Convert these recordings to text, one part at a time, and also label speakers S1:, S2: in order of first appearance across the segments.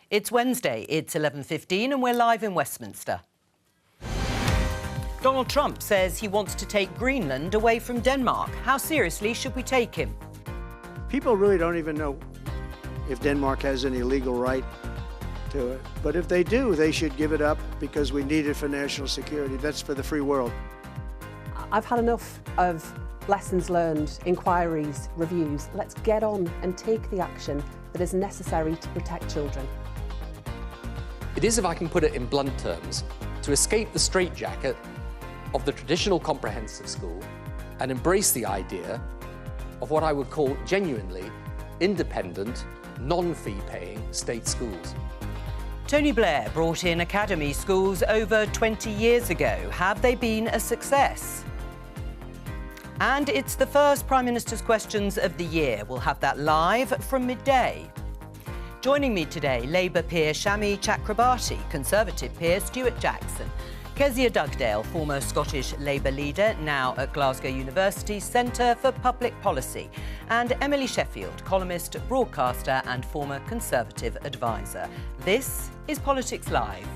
S1: It's Wednesday, it's 11:15 and we're live in Westminster. Donald Trump says he wants to take Greenland away from Denmark. How seriously should we take him?
S2: People really don't even know if Denmark has any legal right to it. But if they do, they should give it up because we need it for national security. That's for the free world.
S3: I've had enough of lessons learned, inquiries, reviews. Let's get on and take the action that is necessary to protect children.
S4: It is, if I can put it in blunt terms, to escape the straitjacket of the traditional comprehensive school and embrace the idea of what I would call genuinely independent, non-fee-paying state schools.
S1: Tony Blair brought in academy schools over 20 years ago. Have they been a success? And it's the first Prime Minister's Questions of the year. We'll have that live from midday. Joining me today, Labour peer Shami Chakrabarti, Conservative peer Stuart Jackson, Kezia Dugdale, former Scottish Labour leader, now at Glasgow University's Centre for Public Policy, and Emily Sheffield, columnist, broadcaster and former Conservative advisor. This is Politics Live.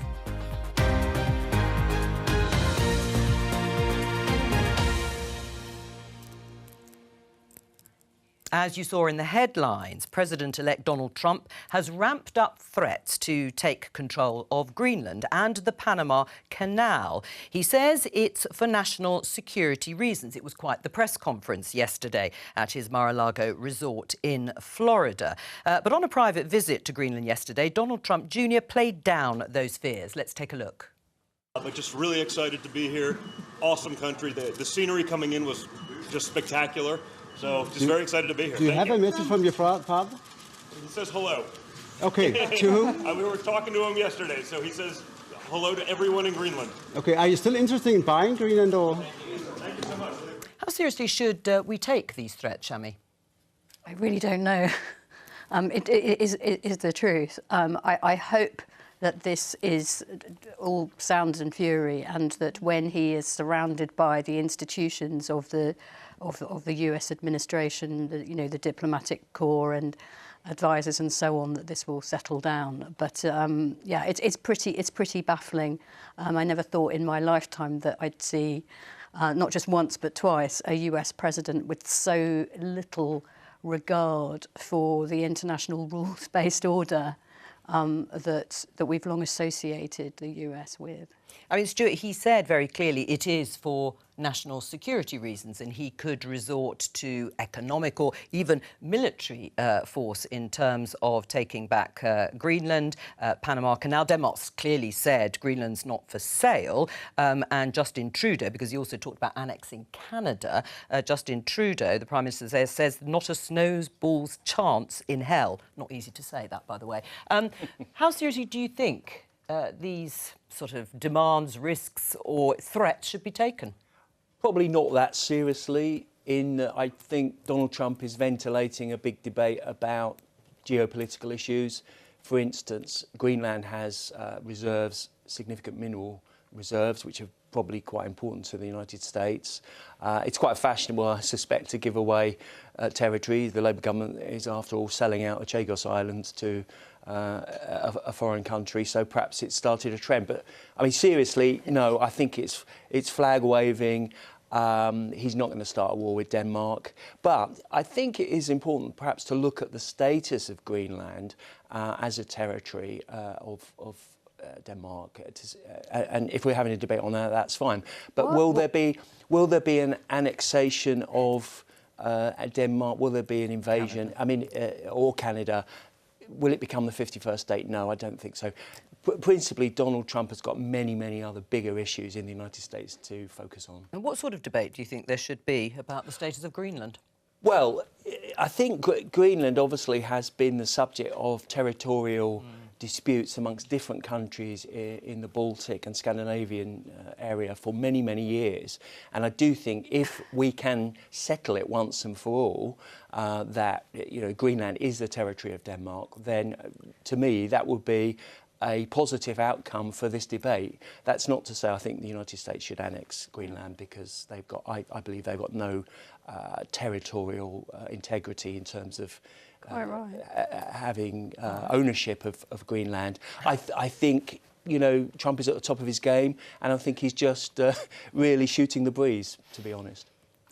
S1: As you saw in the headlines, President-elect Donald Trump has ramped up threats to take control of Greenland and the Panama Canal. He says it's for national security reasons. It was quite the press conference yesterday at his Mar-a-Lago resort in Florida. But on a private visit to Greenland yesterday, Donald Trump Jr. played down those fears. Let's take a look.
S5: But just really excited to be here. Awesome country. The scenery coming in was just spectacular. So, just very excited to be here.
S6: Do you have a message from your father?
S5: He says hello.
S6: Okay, to whom?
S5: We were talking to him yesterday, so he says hello to everyone in Greenland.
S6: Okay, are you still interested in buying Greenland or?
S5: Thank you so much.
S1: How seriously should we take these threats, Shami?
S7: I really don't know. It is the truth. I hope that this is all sound and fury, and that when he is surrounded by the institutions of the US administration, the diplomatic corps and advisors and so on, that this will settle down. But yeah, it's pretty baffling. I never thought in my lifetime that I'd see, not just once but twice, a US president with so little regard for the international rules-based order that we've long associated the US with.
S1: I mean, Stuart, he said very clearly it is for national security reasons, and he could resort to economic or even military force in terms of taking back Greenland, Panama Canal. Denmark's clearly said Greenland's not for sale, and Justin Trudeau, because he also talked about annexing Canada, Justin Trudeau, the Prime Minister there, says not a snowball's chance in hell. Not easy to say that, by the way. How seriously do you think these sort of demands, risks or threats should be taken?
S8: Probably not that seriously. I think Donald Trump is ventilating a big debate about geopolitical issues. For instance, Greenland has reserves, significant mineral reserves, which are probably quite important to the United States. It's quite fashionable, I suspect, to give away territory. The Labour government is, after all, selling out the Chagos Islands to a foreign country, so perhaps it started a trend. But I mean, seriously, no, I think it's flag waving. He's not going to start a war with Denmark, but I think it is important perhaps to look at the status of Greenland as a territory of Denmark, and if we're having a debate on that, that's fine. But will there be an annexation of Denmark? Will there be an invasion? Canada. I mean, or Canada? Will it become the 51st state? No, I don't think so. Principally, Donald Trump has got many other bigger issues in the United States to focus on.
S1: And what sort of debate do you think there should be about the status of Greenland?
S8: Well, I think Greenland obviously has been the subject of territorial disputes amongst different countries in the Baltic and Scandinavian area for many years. And I do think if we can settle it once and for all, that Greenland is the territory of Denmark, then to me that would be a positive outcome for this debate. That's not to say I think the United States should annex Greenland, because I believe they've got no territorial integrity in terms of having ownership of Greenland. I think, you know, Trump is at the top of his game, and I think he's just really shooting the breeze, to be honest.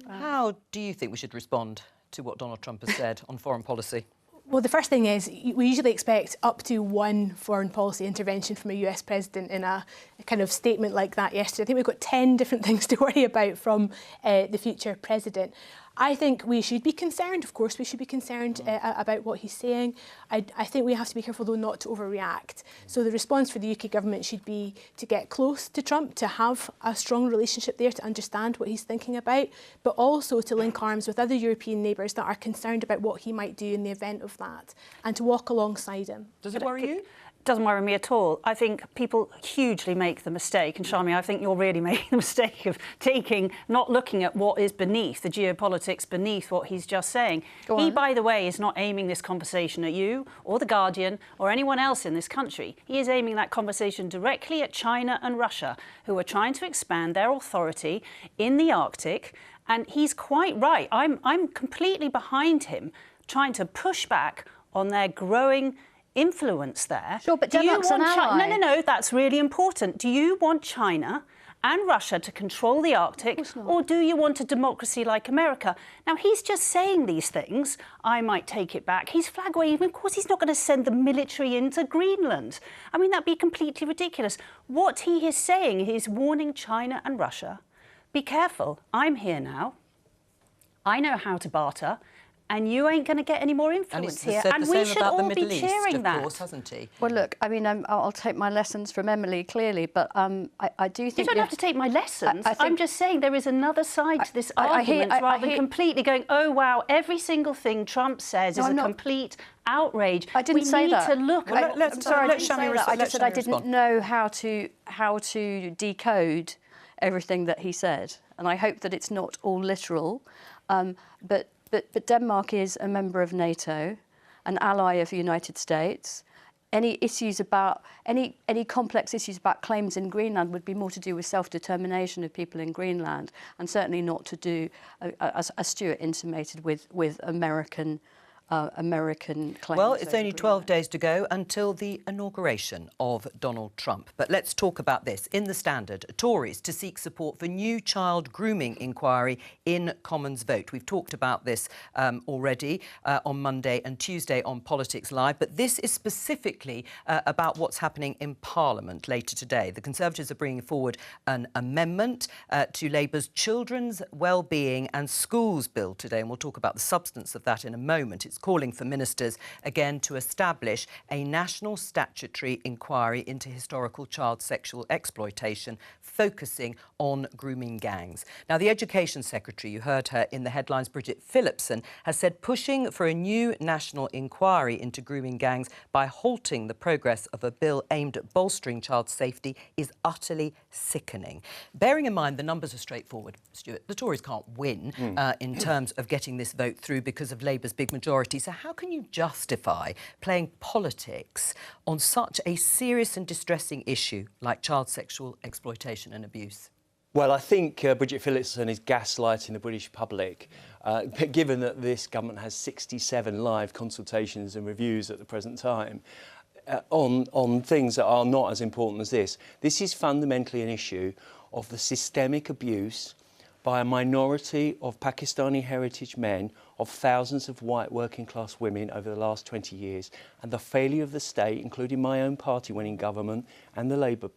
S1: How do you think we should respond to what Donald Trump has said on foreign policy?
S9: Well, the first thing is we usually expect up to one foreign policy intervention from a US president in a kind of statement like that yesterday. I think we've got 10 different things to worry about from the future president. I think we should be concerned, of course, we should be concerned about what he's saying. I think we have to be careful, though, not to overreact. So the response for the UK government should be to get close to Trump, to have a strong relationship there, to understand what he's thinking about, but also to link arms with other European neighbours that are concerned about what he might do in the event of that, and to walk alongside him.
S1: Does it worry you?
S10: Doesn't worry me at all. I think people hugely make the mistake, and Shami, I think you're really making the mistake of not looking at what is beneath, the geopolitics beneath what he's just saying. He, by the way, is not aiming this conversation at you or The Guardian or anyone else in this country. He is aiming that conversation directly at China and Russia, who are trying to expand their authority in the Arctic. And he's quite right. I'm completely behind him, trying to push back on their growing influence there.
S7: Sure, but Denmark's an ally.
S10: No, that's really important. Do you want China and Russia to control the Arctic, or do you want a democracy like America? Now, he's just saying these things. I might take it back. He's flag waving. Of course, he's not going to send the military into Greenland. I mean, that'd be completely ridiculous. What he is saying is warning China and Russia, be careful. I'm here now. I know how to barter. And you ain't going to get any more influence here. And we should all be cheering that.
S1: Of course, hasn't he?
S7: Well, look, I mean, I'll take my lessons from Emily, clearly, but I do think...
S10: You don't have to take my lessons. I'm just saying there is another side to this argument, rather than completely going, oh, wow, every single thing Trump says is a complete outrage.
S7: I didn't say that.
S10: We need to look at...
S1: Let's Shami respond.
S7: I just said I didn't know how to decode everything that he said, and I hope that it's not all literal, But Denmark is a member of NATO, an ally of the United States. Any complex issues about claims in Greenland would be more to do with self-determination of people in Greenland, and certainly not to do, as Stuart intimated, with American claims.
S1: Well, it's only 12 days to go until the inauguration of Donald Trump. But let's talk about this. In the Standard, Tories to seek support for new child grooming inquiry in Commons vote. We've talked about this already on Monday and Tuesday on Politics Live, but this is specifically about what's happening in Parliament later today. The Conservatives are bringing forward an amendment to Labour's Children's Wellbeing and Schools Bill today, and we'll talk about the substance of that in a moment. It's calling for ministers, again, to establish a national statutory inquiry into historical child sexual exploitation, focusing on grooming gangs. Now, the Education Secretary, you heard her in the headlines, Bridget Phillipson, has said pushing for a new national inquiry into grooming gangs by halting the progress of a bill aimed at bolstering child safety is utterly sickening. Bearing in mind the numbers are straightforward, Stuart, the Tories can't win in terms of getting this vote through because of Labour's big majority. So how can you justify playing politics on such a serious and distressing issue like child sexual exploitation and abuse?
S8: Well, I think Bridget Phillipson is gaslighting the British public, given that this government has 67 live consultations and reviews at the present time on things that are not as important as this. This is fundamentally an issue of the systemic abuse by a minority of Pakistani heritage men of thousands of white working-class women over the last 20 years, and the failure of the state, including my own party when in government and the Labour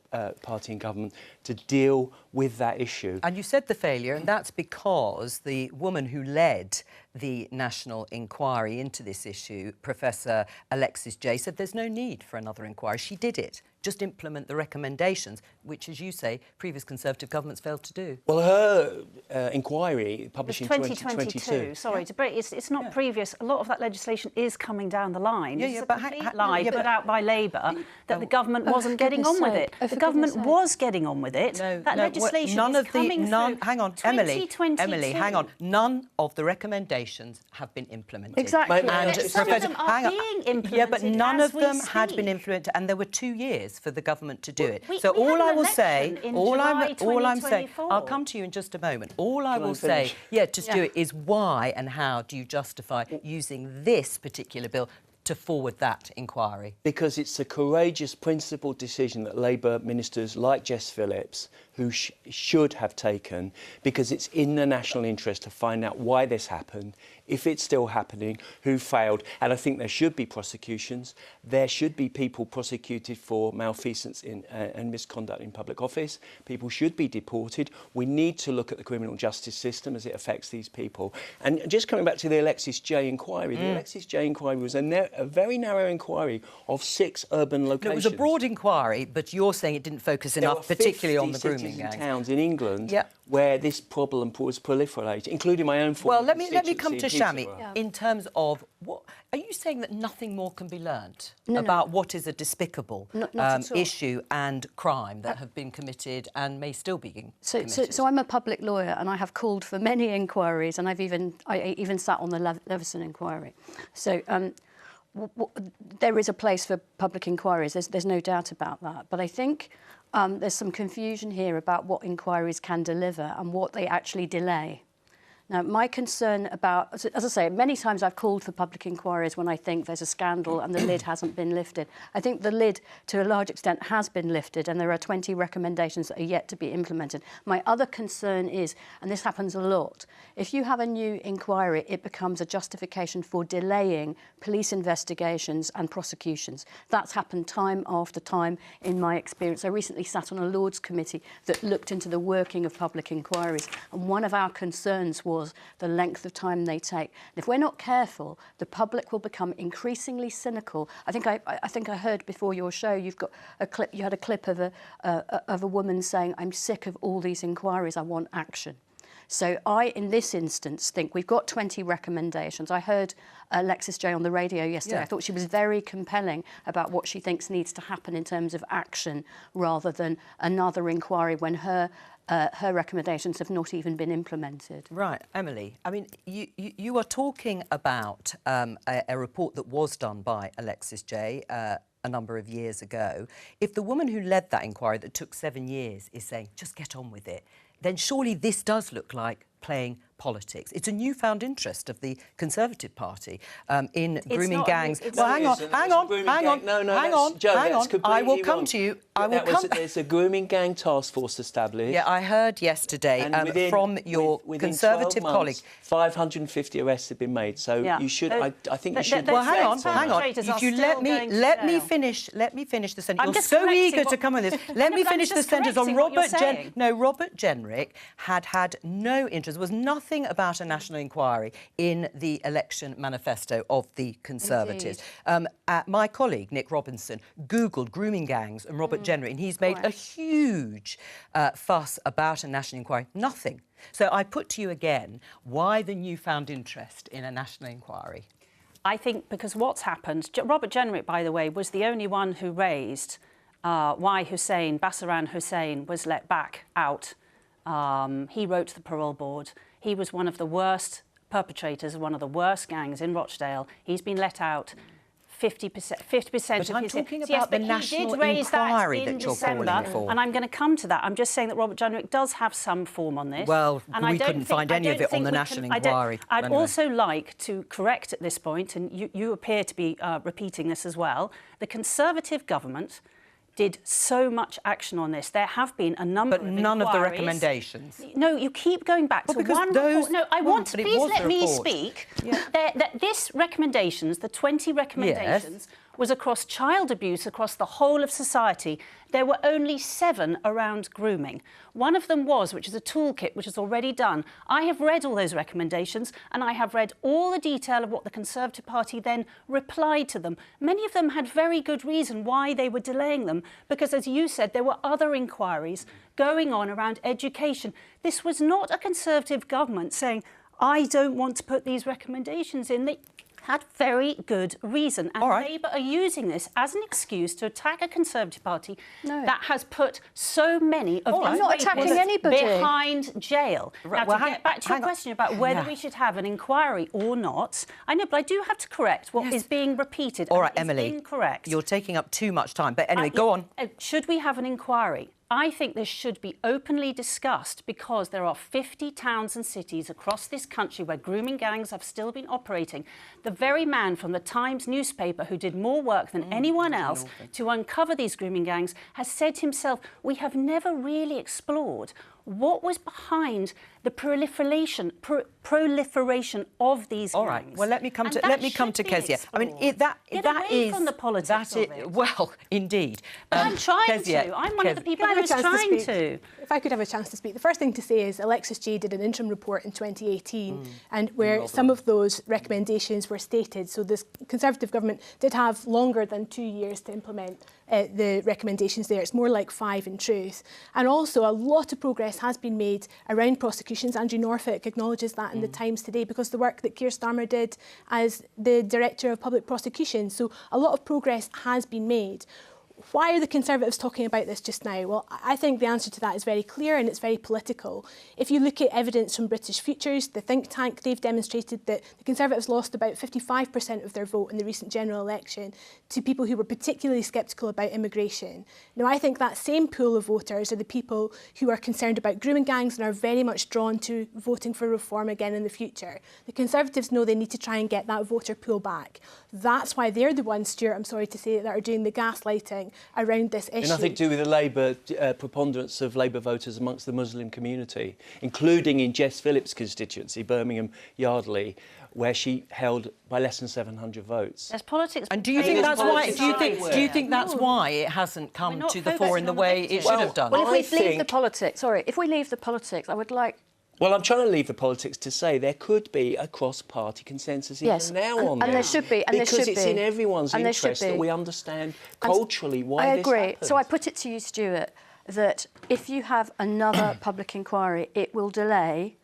S8: Party in government, to deal with that issue.
S1: And you said the failure, and that's because the woman who led the national inquiry into this issue, Professor Alexis Jay, said there's no need for another inquiry. She did it. Just implement the recommendations, which, as you say, previous Conservative governments failed to do.
S8: Well, her inquiry, published in 2022...
S10: Sorry to break, it's not previous. A lot of that legislation is coming down the line.
S1: Yeah,
S10: It's
S1: but
S10: a complete lie put out by Labour that the government wasn't getting on with it. The government was getting on with it. That legislation is coming through.
S1: Hang on, Emily, hang on. None of the recommendations have been implemented.
S10: Exactly.
S1: And
S10: some of them are being implemented.
S1: Yeah, but none of them had
S10: speak.
S1: been implemented, and there were 2 years for the government to do it.
S10: We
S1: all
S10: had
S1: I
S10: an
S1: will say,
S10: election in
S1: all
S10: July
S1: I'm saying,
S10: 2024.
S1: I'll come to you in just a moment. All I will say, yeah, to Stuart, is why and how how do you justify using this particular bill to forward that inquiry?
S8: Because it's a courageous, principled decision that Labour ministers like Jess Phillips, who should have taken, because it's in the national interest to find out why this happened, if it's still happening, who failed. And I think there should be prosecutions. There should be people prosecuted for malfeasance and misconduct in public office. People should be deported. We need to look at the criminal justice system as it affects these people. And just coming back to the Alexis J inquiry, the Alexis J inquiry was a very narrow inquiry of 6 urban locations.
S1: No, it was a broad inquiry, but you're saying it didn't focus enough, particularly on the grooming gangs.
S8: Towns in England where this problem was proliferating, including my own former
S1: Well, let me come to Shami.
S8: Yeah.
S1: In terms of what are you saying, that nothing more can be learnt about what is a despicable issue and crime that have been committed and may still be committed?
S7: So I'm a public lawyer, and I have called for many inquiries, and I even sat on the Leveson inquiry. So there is a place for public inquiries. There's no doubt about that. But I think there's some confusion here about what inquiries can deliver and what they actually delay. Now, my concern about, as I say, many times I've called for public inquiries when I think there's a scandal and the lid hasn't been lifted. I think the lid, to a large extent, has been lifted, and there are 20 recommendations that are yet to be implemented. My other concern is, and this happens a lot, if you have a new inquiry, it becomes a justification for delaying police investigations and prosecutions. That's happened time after time in my experience. I recently sat on a Lords committee that looked into the working of public inquiries, and one of our concerns was the length of time they take. And if we're not careful, the public will become increasingly cynical. I think I heard before your show you've got a clip. You had a clip of a woman saying, "I'm sick of all these inquiries. I want action." So I, in this instance, think we've got 20 recommendations. I heard Alexis J on the radio yesterday. I thought she was very compelling about what she thinks needs to happen in terms of action, rather than another inquiry when her recommendations have not even been implemented.
S1: Right, Emily. I mean, you are talking about a report that was done by Alexis J. A number of years ago. If the woman who led that inquiry that took 7 years is saying, just get on with it, then surely this does look like playing politics. It's a newfound interest of the Conservative Party in grooming gangs. Well, hang on. I will come to you.
S8: There's a grooming gang task force established.
S1: Yeah, I heard yesterday from your Conservative colleague.
S8: 550 arrests have been made. So you should. I think you should.
S1: Well, hang on. If you let me finish the sentence. You're so eager to come on this. Let me finish the sentence on Robert Jenrick. No, Robert Jenrick had no interest. There was nothing about a national inquiry in the election manifesto of the Conservatives. My colleague, Nick Robinson, Googled grooming gangs and Robert Jenrick, and he's made a huge fuss about a national inquiry. Nothing. So I put to you again, why the newfound interest in a national inquiry?
S10: I think because what's happened, Robert Jenrick, by the way, was the only one who raised why Bassaran Hussein was let back out. He wrote to the parole board. He was one of the worst perpetrators of one of the worst gangs in Rochdale. He's been let out. 50%
S1: but
S10: of
S1: I'm
S10: his...
S1: talking about the national inquiry that you're calling for.
S10: And I'm going to come to that. I'm just saying that Robert Jenrick does have some form on this.
S1: Well,
S10: and
S1: we couldn't find any of it on the national inquiry.
S10: I'd also like to correct at this point, and you appear to be repeating this as well, the Conservative government did so much action on this. There have been a number of inquiries.
S1: But none of the recommendations.
S10: No, you keep going back to one report. No, I want to... Please let me speak. This recommendations, the 20 recommendations, was across child abuse, across the whole of society. There were only 7 around grooming. One of them was, which is a toolkit, which is already done. I have read all those recommendations, and I have read all the detail of what the Conservative Party then replied to them. Many of them had very good reason why they were delaying them, because, as you said, there were other inquiries going on around education. This was not a Conservative government saying, I don't want to put these recommendations in. They had very good reason. And Labour are using this as an excuse to attack a Conservative Party that has put so many of these rapists behind jail. Now, to get back to your question about whether we should have an inquiry or not, I know, but I do have to correct what is being repeated.
S1: All right, Emily,
S10: incorrect.
S1: You're taking up too much time. But anyway, go on.
S10: Should we have an inquiry? I think this should be openly discussed, because there are 50 towns and cities across this country where grooming gangs have still been operating. The very man from the Times newspaper who did more work than anyone else to uncover these grooming gangs has said himself, we have never really explored what was behind the proliferation of these gangs.
S1: All right. Well, let me come to Kezia. I mean, that is
S10: from the politics of it.
S1: Well, indeed.
S10: I'm trying
S1: Kezia,
S10: to. I'm one of the people who's trying to.
S9: If I could have a chance to speak. The first thing to say is Alexis Jay did an interim report in 2018 and where some of those recommendations were stated. So this Conservative government did have longer than 2 years to implement the recommendations there. It's more like 5 in truth. And also a lot of progress has been made around prosecutions. Andrew Norfolk acknowledges that in the Times today, because the work that Keir Starmer did as the Director of Public Prosecutions. So a lot of progress has been made. Why are the Conservatives talking about this just now? Well, I think the answer to that is very clear and it's very political. If you look at evidence from British Futures, the think tank, they've demonstrated that the Conservatives lost about 55% of their vote in the recent general election to people who were particularly sceptical about immigration. Now, I think that same pool of voters are the people who are concerned about grooming gangs and are very much drawn to voting for reform again in the future. The Conservatives know they need to try and get that voter pool back. That's why they're the ones, Stuart, I'm sorry to say, that are doing the gaslighting around this issue.
S8: Nothing to do with the Labour preponderance of Labour voters amongst the Muslim community, including in Jess Phillips' constituency, Birmingham Yardley, where she held by less than 700 votes.
S10: There's politics.
S1: And do you think that's why? Do you think that's why it hasn't come to the fore in the way it should have done?
S7: Well, if we leave the politics, if we leave the politics, I would like.
S8: Well, I'm trying to leave the politics to say there could be a cross-party consensus even now on this.
S7: And there should be.
S8: Because it's in everyone's interest that we understand culturally why this happens. I agree.
S7: So I put it to you, Stuart, that if you have another public inquiry, it will delay.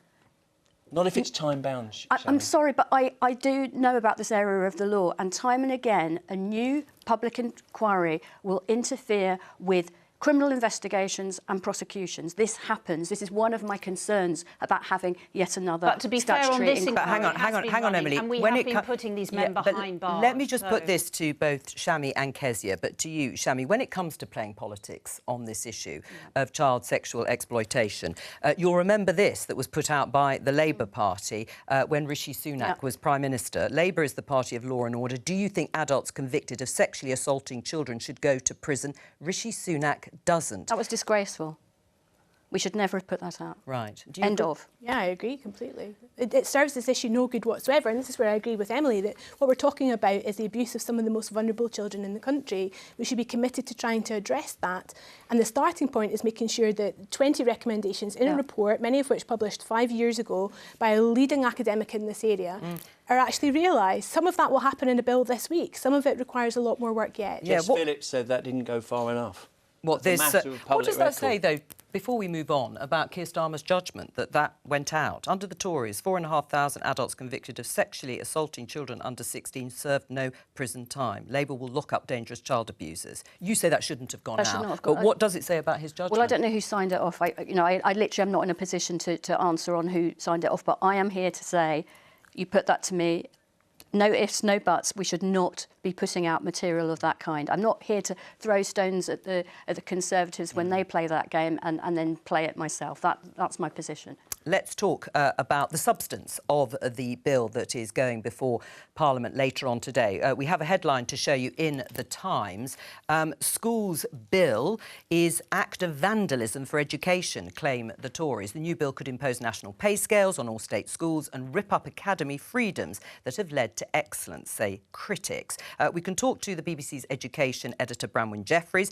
S8: Not if it's time-bound,
S7: I'm sorry, but I do know about this area of the law, and time and again, a new public inquiry will interfere with criminal investigations and prosecutions. This happens. This is one of my concerns about having yet another
S10: But to be fair on this inquiry,
S1: hang on, Emily.
S10: And we have been putting these men behind bars.
S1: Let me just put this to both Shami and Kezia, but to you, Shami, when it comes to playing politics on this issue of child sexual exploitation, you'll remember this that was put out by the Labour Party when Rishi Sunak was Prime Minister. Labour is the party of law and order. Do you think adults convicted of sexually assaulting children should go to prison? Rishi Sunak doesn't.
S7: That was disgraceful. We should never have put that out.
S1: Right.
S7: End of.
S9: Yeah, I agree completely. It serves this issue no good whatsoever, and this is where I agree with Emily, that what we're talking about is the abuse of some of the most vulnerable children in the country. We should be committed to trying to address that. And the starting point is making sure that 20 recommendations in a report, many of which published 5 years ago by a leading academic in this area, are actually realised. Some of that will happen in a bill this week. Some of it requires a lot more work yet.
S8: Jess Phillips said that didn't go far enough.
S1: What does that say, though, before we move on, about Keir Starmer's judgment that went out? Under the Tories, 4,500 adults convicted of sexually assaulting children under 16 served no prison time. Labour will lock up dangerous child abusers. You say that shouldn't have gone out. But what does it say about his judgment?
S7: Well, I don't know who signed it off. I literally am not in a position to answer on who signed it off, but I am here to say, you put that to me, no ifs, no buts. We should not be putting out material of that kind. I'm not here to throw stones at the Conservatives when they play that game and then play it myself. That's my position.
S1: Let's talk about the substance of the bill that is going before Parliament later on today. We have a headline to show you in the Times. Schools bill is act of vandalism for education, claim the Tories. The new bill could impose national pay scales on all state schools and rip up academy freedoms that have led to excellence, say critics. We can talk to the BBC's education editor, Branwen Jeffries.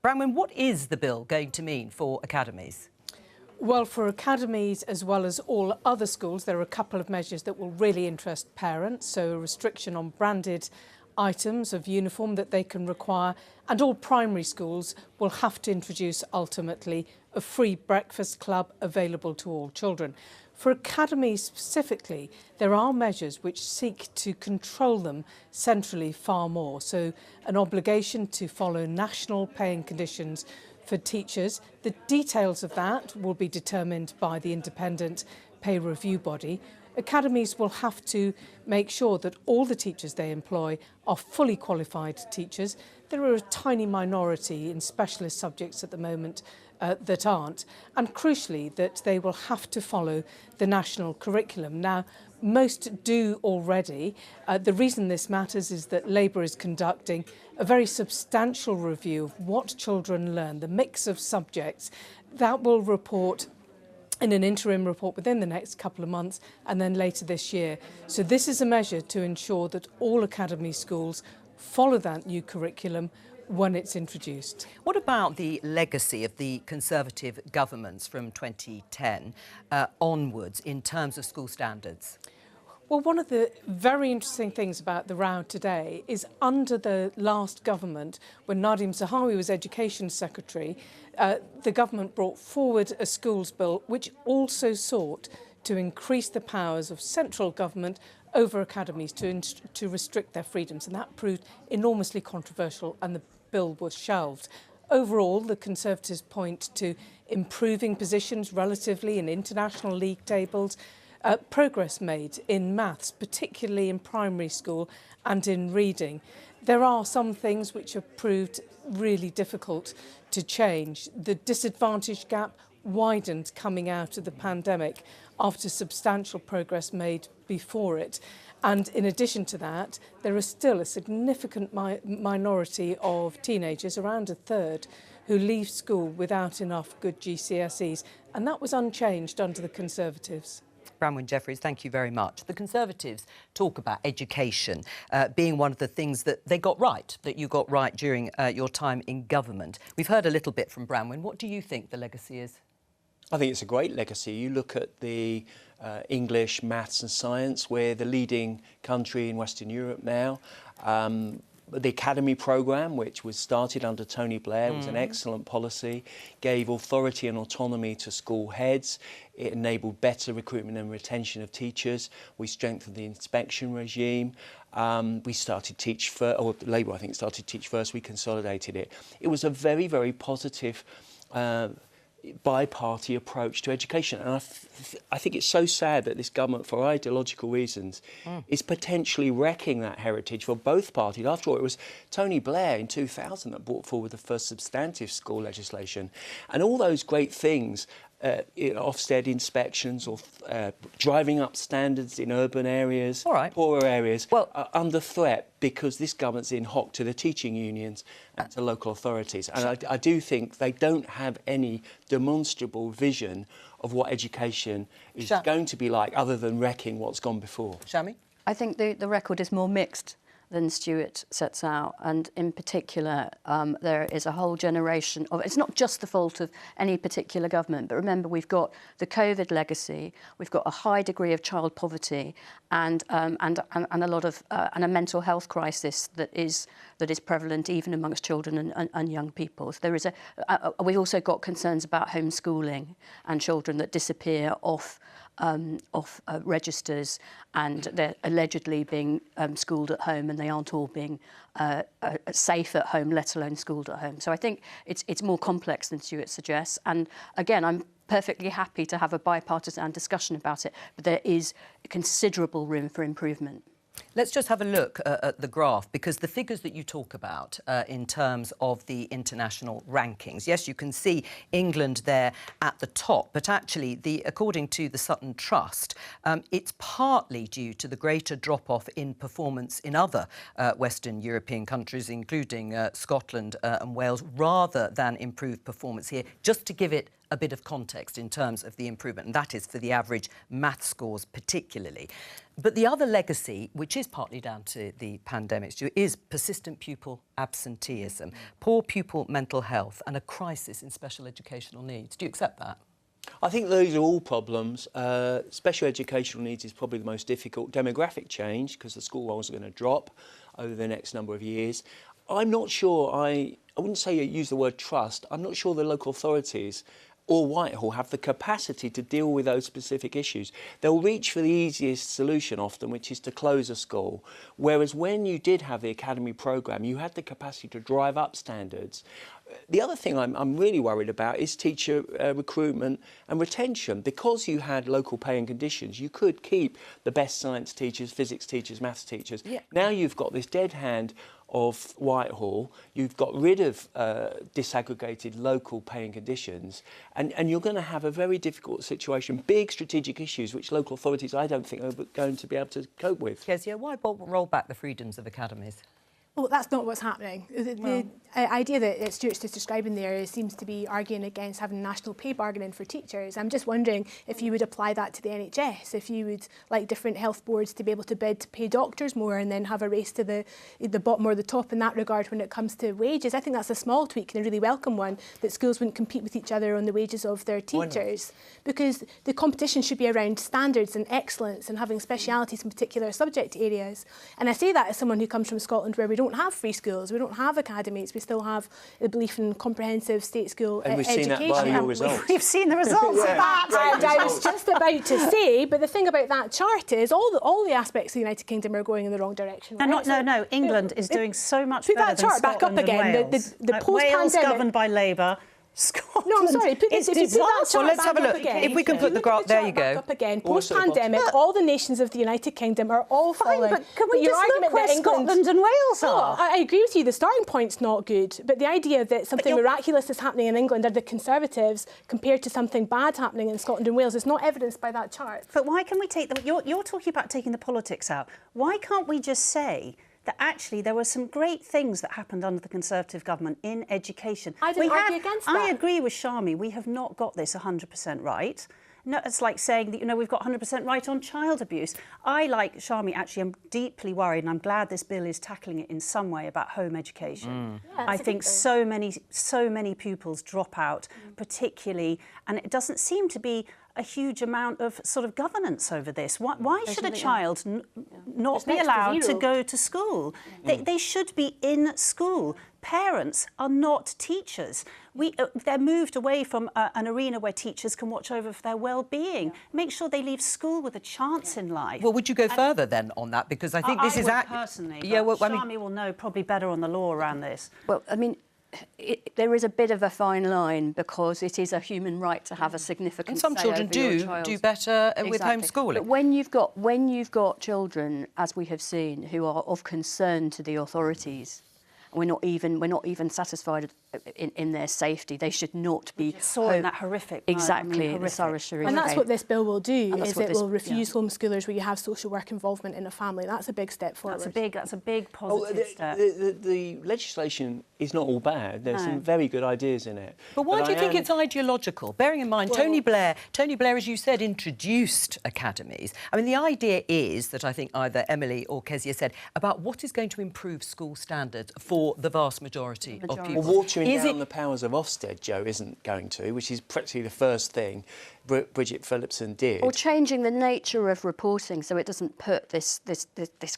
S1: Branwen, what is the bill going to mean for academies?
S11: Well, for academies as well as all other schools, there are a couple of measures that will really interest parents. So a restriction on branded items of uniform that they can require, and all primary schools will have to introduce ultimately a free breakfast club available to all children. For academies specifically, there are measures which seek to control them centrally far more. So an obligation to follow national paying conditions for teachers. The details of that will be determined by the independent pay review body. academies will have to make sure that all the teachers they employ are fully qualified teachers. There are a tiny minority in specialist subjects at the moment that aren't, and crucially that they will have to follow the national curriculum. Now, most do already. The reason this matters is that Labour is conducting a very substantial review of what children learn, the mix of subjects. That will report in an interim report within the next couple of months and then later this year. So this is a measure to ensure that all academy schools follow that new curriculum when it's introduced.
S1: What about the legacy of the Conservative governments from 2010 onwards in terms of school standards?
S11: Well, one of the very interesting things about the row today is under the last government, when Nadhim Zahawi was Education Secretary, the government brought forward a schools bill which also sought to increase the powers of central government over academies to restrict their freedoms, and that proved enormously controversial and the bill was shelved. Overall, the Conservatives point to improving positions relatively in international league tables, progress made in maths, particularly in primary school and in reading. There are some things which have proved really difficult to change. The disadvantage gap widened coming out of the pandemic after substantial progress made before it. And in addition to that, there is still a significant minority of teenagers, around a third, who leave school without enough good GCSEs. And that was unchanged under the Conservatives.
S1: Bronwyn Jeffries, thank you very much. The Conservatives talk about education being one of the things that they got right, that you got right during your time in government. We've heard a little bit from Bronwyn. What do you think the legacy is?
S8: I think it's a great legacy. You look at the English, maths and science, we're the leading country in Western Europe now. The Academy programme, which was started under Tony Blair, was an excellent policy, gave authority and autonomy to school heads. It enabled better recruitment and retention of teachers. We strengthened the inspection regime. We started Teach First, or Labour, I think, started Teach First. We consolidated it. It was a very, very positive bi-party approach to education, and I think it's so sad that this government, for ideological reasons, is potentially wrecking that heritage for both parties. After all, it was Tony Blair in 2000 that brought forward the first substantive school legislation, and all those great things, Ofsted inspections or driving up standards in urban areas, poorer areas, are under threat because this government's in hock to the teaching unions and to local authorities. And I do think they don't have any demonstrable vision of what education is going to be like other than wrecking what's gone before.
S1: Shami?
S7: I think the record is more mixed than Stuart sets out, and in particular there is a whole generation of, it's not just the fault of any particular government, but remember we've got the COVID legacy, we've got a high degree of child poverty and a lot of and a mental health crisis that is prevalent even amongst children and young people. So there is we've also got concerns about homeschooling and children that disappear off registers, and they're allegedly being schooled at home, and they aren't all being safe at home, let alone schooled at home. So I think it's more complex than Stuart suggests. And again, I'm perfectly happy to have a bipartisan discussion about it, but there is considerable room for improvement.
S1: Let's just have a look at the graph, because the figures that you talk about in terms of the international rankings, yes, you can see England there at the top, but actually, according to the Sutton Trust, it's partly due to the greater drop-off in performance in other Western European countries, including Scotland and Wales, rather than improved performance here, just to give it a bit of context in terms of the improvement, and that is for the average maths scores particularly. But the other legacy, which is partly down to the pandemic, is persistent pupil absenteeism, poor pupil mental health and a crisis in special educational needs. Do you accept that?
S8: I think those are all problems. Special educational needs is probably the most difficult. Demographic change, because the school rolls are going to drop over the next number of years. I'm not sure, I wouldn't say use the word trust, I'm not sure the local authorities or Whitehall have the capacity to deal with those specific issues. They'll reach for the easiest solution often, which is to close a school. Whereas when you did have the academy programme, you had the capacity to drive up standards. The other thing I'm really worried about is teacher recruitment and retention. Because you had local pay and conditions, you could keep the best science teachers, physics teachers, maths teachers. Yeah. Now you've got this dead hand of Whitehall, you've got rid of disaggregated local pay and conditions, and you're going to have a very difficult situation, big strategic issues which local authorities, I don't think, are going to be able to cope with.
S1: Kezia, why roll back the freedoms of academies?
S9: Well, that's not what's happening. The idea that Stuart's just describing there seems to be arguing against having national pay bargaining for teachers. I'm just wondering if you would apply that to the NHS, if you would like different health boards to be able to bid to pay doctors more and then have a race to the bottom or the top in that regard when it comes to wages. I think that's a small tweak and a really welcome one, that schools wouldn't compete with each other on the wages of their teachers. Because the competition should be around standards and excellence and having specialities in particular subject areas. And I say that as someone who comes from Scotland, where we don't have free schools, we don't have academies, we still have the belief in comprehensive state school
S8: and we've
S9: education.
S8: seen that by your results.
S10: We've seen the results of that.
S9: And I was just about to say, but the thing about that chart is all the aspects of the United Kingdom are going in the wrong direction. Right?
S10: No. England is doing so much better
S9: that chart
S10: than
S9: back up
S10: Scotland
S9: again.
S10: and Wales.
S9: The post-pandemic,
S10: Wales governed by Labour. Scotland.
S9: No, I'm sorry. If you put that chart
S1: let's have a look.
S9: again,
S1: If we can put the graph, there you go.
S9: Up again. Post-pandemic, all the nations of the United Kingdom are all falling.
S10: But can we just look where Scotland and Wales are?
S9: I agree with you. The starting point's not good, but the idea that something miraculous is happening in England under the Conservatives compared to something bad happening in Scotland and Wales is not evidenced by that chart.
S10: But why can we take the... You're talking about taking the politics out. Why can't we just say that actually there were some great things that happened under the Conservative government in education?
S9: I didn't argue against that.
S10: I agree with Shami. We have not got this 100% right. No, it's like saying that, you know, we've got 100% right on child abuse. I, like Shami, actually am deeply worried, and I'm glad this bill is tackling it in some way, about home education. Yeah, I think so many pupils drop out, particularly, and it doesn't seem to be a huge amount of sort of governance over this. Why should a child not be allowed to go to school? They should be in school. Parents are not teachers. They're moved away from an arena where teachers can watch over for their well-being. Make sure they leave school with a chance in life.
S1: Well, would you go further then on that? Because I think this is...
S10: personally, Shami will know probably better on the law around this.
S7: Well, I mean, there is a bit of a fine line, because it is a human right to have a significant say.
S1: And some children do better with homeschooling.
S7: But when you've got children, as we have seen, who are of concern to the authorities, and we're not even satisfied in their safety. They should not be...
S10: Saw that horrific...
S7: Exactly.
S10: And
S9: that's what this bill will do, is it will refuse homeschoolers where you have social work involvement in a family. That's a big step forward.
S10: That's a big positive step.
S8: The legislation is not all bad. There's some very good ideas in it.
S1: But why do you think it's ideological? Bearing in mind, Tony Blair, as you said, introduced academies. I mean, the idea is that I think either Emily or Kezia said about what is going to improve school standards for the vast majority of people.
S8: Well, watering down the powers of Ofsted, Joe, isn't going to, which is practically the first thing Bridget Phillipson did.
S7: Or changing the nature of reporting so it doesn't put this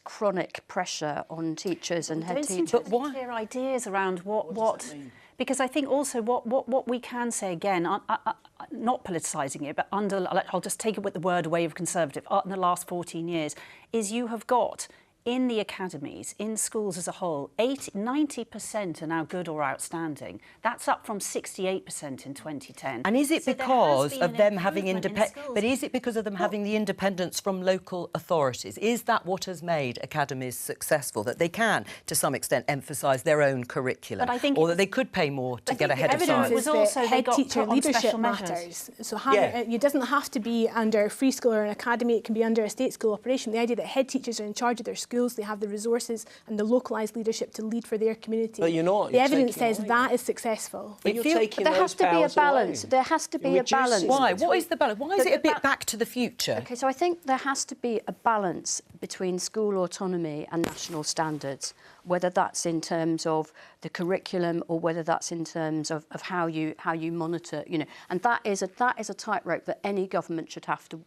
S7: chronic pressure on teachers and head teachers.
S10: But why? Clear ideas around what because I think also what we can say again, not politicising it, but I'll just take it with the word wave Conservative, in the last 14 years, is you have got in the academies, in schools as a whole, 90% are now good or outstanding. That's up from 68% in 2010.
S1: And is it because of them having having the independence from local authorities? Is that what has made academies successful? That they can, to some extent, emphasise their own curriculum, or that they could pay more to get ahead of science?
S9: It was also head teacher leadership matters. So it doesn't have to be under a free school or an academy. It can be under a state school operation. The idea that head teachers are in charge of their schools, they have the resources and the localised leadership to lead for their community.
S8: But you're not.
S9: The evidence says that is successful.
S7: But there has to be a balance. There has to be a balance.
S1: Why? What is the balance? Why is it a bit back to the future?
S7: OK, so I think there has to be a balance between school autonomy and national standards, whether that's in terms of the curriculum or whether that's in terms of how you monitor, you know. And that is a tightrope that any government should have to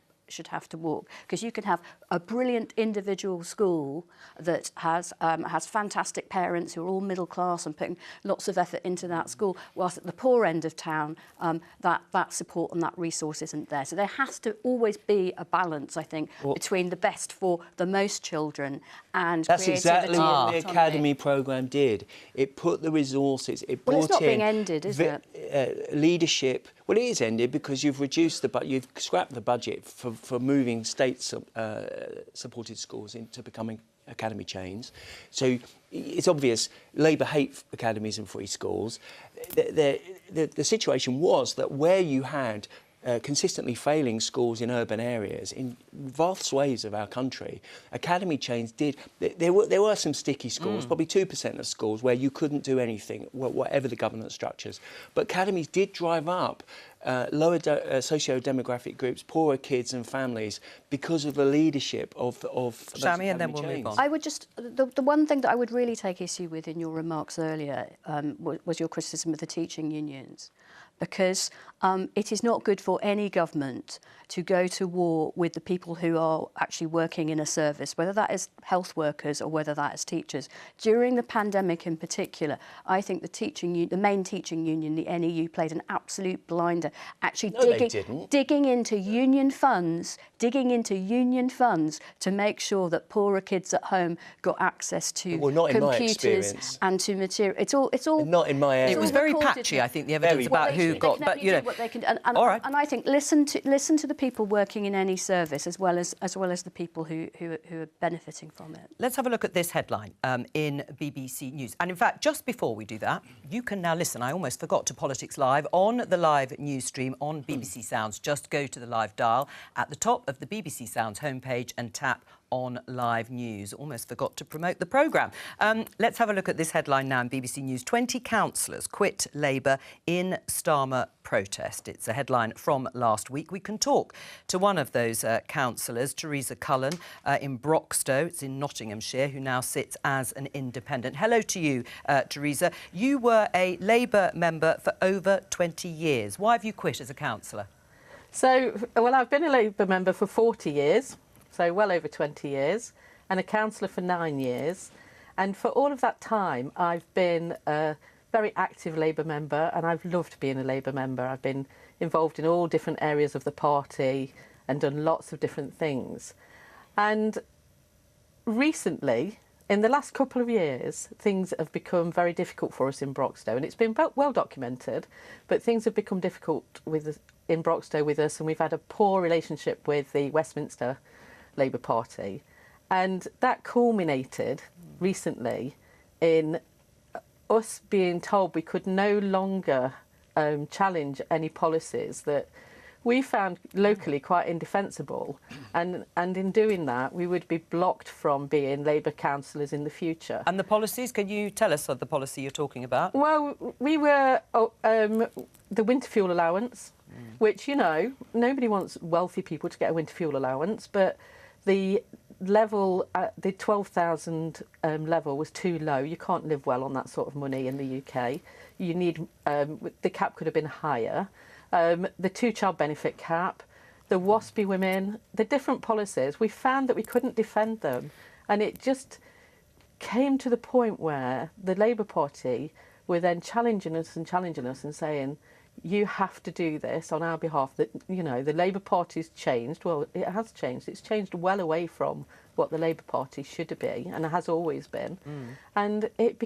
S7: have to walk, because you can have a brilliant individual school that has fantastic parents who are all middle class and putting lots of effort into that school, whilst at the poor end of town that support and that resource isn't there. So there has to always be a balance, I think, between the best for the most children and
S8: that's
S7: creativity
S8: exactly
S7: and
S8: what the
S7: autonomy.
S8: Academy programme did. It put the resources, it brought in...
S7: Well, it's not being ended, is it?
S8: Leadership. Well, it is ended because you've reduced you've scrapped the budget for moving state-supported schools into becoming academy chains. So it's obvious Labour hate academies and free schools. The situation was that where you had consistently failing schools in urban areas, in vast swathes of our country, academy chains did... There were some sticky schools, probably 2% of schools, where you couldn't do anything, whatever the governance structures. But academies did drive up lower socio-demographic groups, poorer kids and families, because of the leadership of
S1: Shami, and then we'll move on.
S7: I would just... The one thing that I would really take issue with in your remarks earlier was your criticism of the teaching unions, because it is not good for any government to go to war with the people who are actually working in a service, whether that is health workers or whether that is teachers. During the pandemic in particular, I think the main teaching union, the NEU, played an absolute blinder, actually digging into union funds to make sure that poorer kids at home got access to computers and to material. It's all
S8: not in my area.
S1: It was very patchy, I think, the evidence about who got, but you know.
S7: What they can, and I think listen to the people working in any service as well as the people who are benefiting from it.
S1: Let's have a look at this headline in BBC News. And in fact, just before we do that, you can now listen. I almost forgot, to Politics Live on the live news stream on BBC Sounds. Just go to the live dial at the top of the BBC Sounds homepage and tap on live news. Almost forgot to promote the programme. Let's have a look at this headline now in BBC News. 20 councillors quit Labour in Starmer protest. It's a headline from last week. We can talk to one of those councillors, Teresa Cullen, in Broxtowe. It's in Nottinghamshire, who now sits as an independent. Hello to you, Teresa. You were a Labour member for over 20 years. Why have you quit as a councillor?
S12: So, well, I've been a Labour member for 40 years. So well over 20 years, and a councillor for 9 years. And for all of that time, I've been a very active Labour member, and I've loved being a Labour member. I've been involved in all different areas of the party and done lots of different things. And recently, in the last couple of years, things have become very difficult for us in Broxtowe, and it's been well documented, but things have become difficult in Broxtowe with us, and we've had a poor relationship with the Westminster Labour Party, and that culminated recently in us being told we could no longer challenge any policies that we found locally quite indefensible, and in doing that we would be blocked from being Labour councillors in the future.
S1: And the policies, can you tell us of the policy you're talking about?
S12: Well, we were the winter fuel allowance, which, you know, nobody wants wealthy people to get a winter fuel allowance, but the level, the 12,000 level was too low. You can't live well on that sort of money in the UK. You need, the cap could have been higher. The two-child benefit cap, the WASPy women, the different policies, we found that we couldn't defend them. And it just came to the point where the Labour Party were then challenging us and saying, you have to do this on our behalf. That, you know, the Labour Party's changed. Well, it has changed. It's changed well away from what the Labour Party should be, and it has always been. And it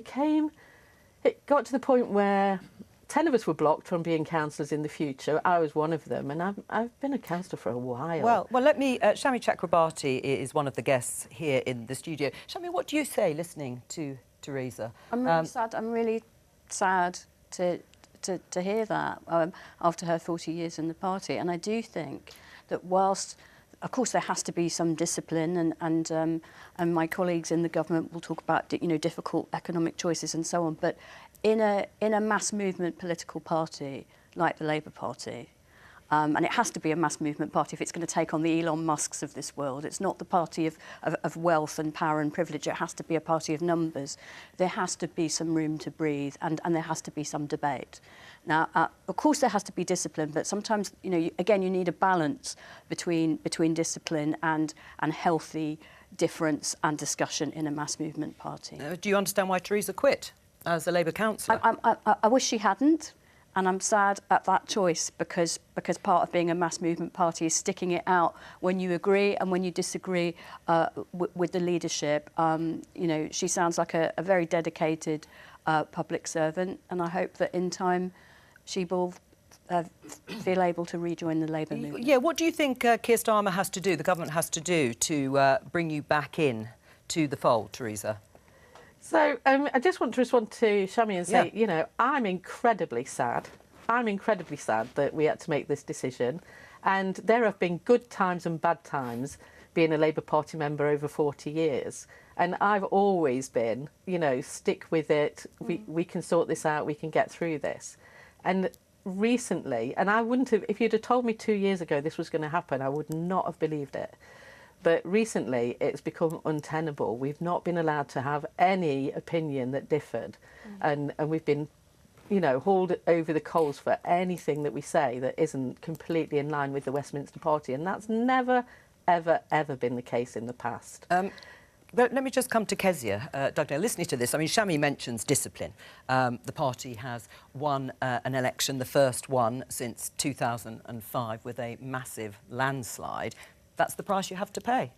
S12: got to the point where 10 of us were blocked from being councillors in the future. I was one of them, and I've been a councillor for a while.
S1: Well, let me... Shami Chakrabarti is one of the guests here in the studio. Shami, what do you say listening to Teresa?
S7: I'm really sad. I'm really sad to hear that after her 40 years in the party. And I do think that whilst, of course, there has to be some discipline, and my colleagues in the government will talk about, you know, difficult economic choices and so on, but in a mass movement political party like the Labour Party, And it has to be a mass movement party if it's going to take on the Elon Musks of this world. It's not the party of wealth and power and privilege. It has to be a party of numbers. There has to be some room to breathe, and there has to be some debate. Now, of course, there has to be discipline, but sometimes, you know, again, you need a balance between discipline and healthy difference and discussion in a mass movement party.
S1: Do you understand why Theresa quit as a Labour councillor?
S7: I wish she hadn't. And I'm sad at that choice because part of being a mass movement party is sticking it out when you agree and when you disagree with the leadership. You know, she sounds like a very dedicated public servant, and I hope that in time she will feel able to rejoin the Labour movement.
S1: Yeah, what do you think Keir Starmer has to do, the government has to do, to bring you back in to the fold, Theresa?
S12: So I just want to respond to Shami and say, you know, I'm incredibly sad. I'm incredibly sad that we had to make this decision. And there have been good times and bad times being a Labour Party member over 40 years. And I've always been, you know, stick with it. We can sort this out. We can get through this. And recently, and I wouldn't have, if you'd have told me 2 years ago this was going to happen, I would not have believed it. But recently, it's become untenable. We've not been allowed to have any opinion that differed. And we've been, you know, hauled over the coals for anything that we say that isn't completely in line with the Westminster Party. And that's never, ever, ever been the case in the past.
S1: But let me just come to Kezia. Doug, now, listening to this, I mean, Shami mentions discipline. The party has won an election, the first one since 2005, with a massive landslide. That's the price you have to pay.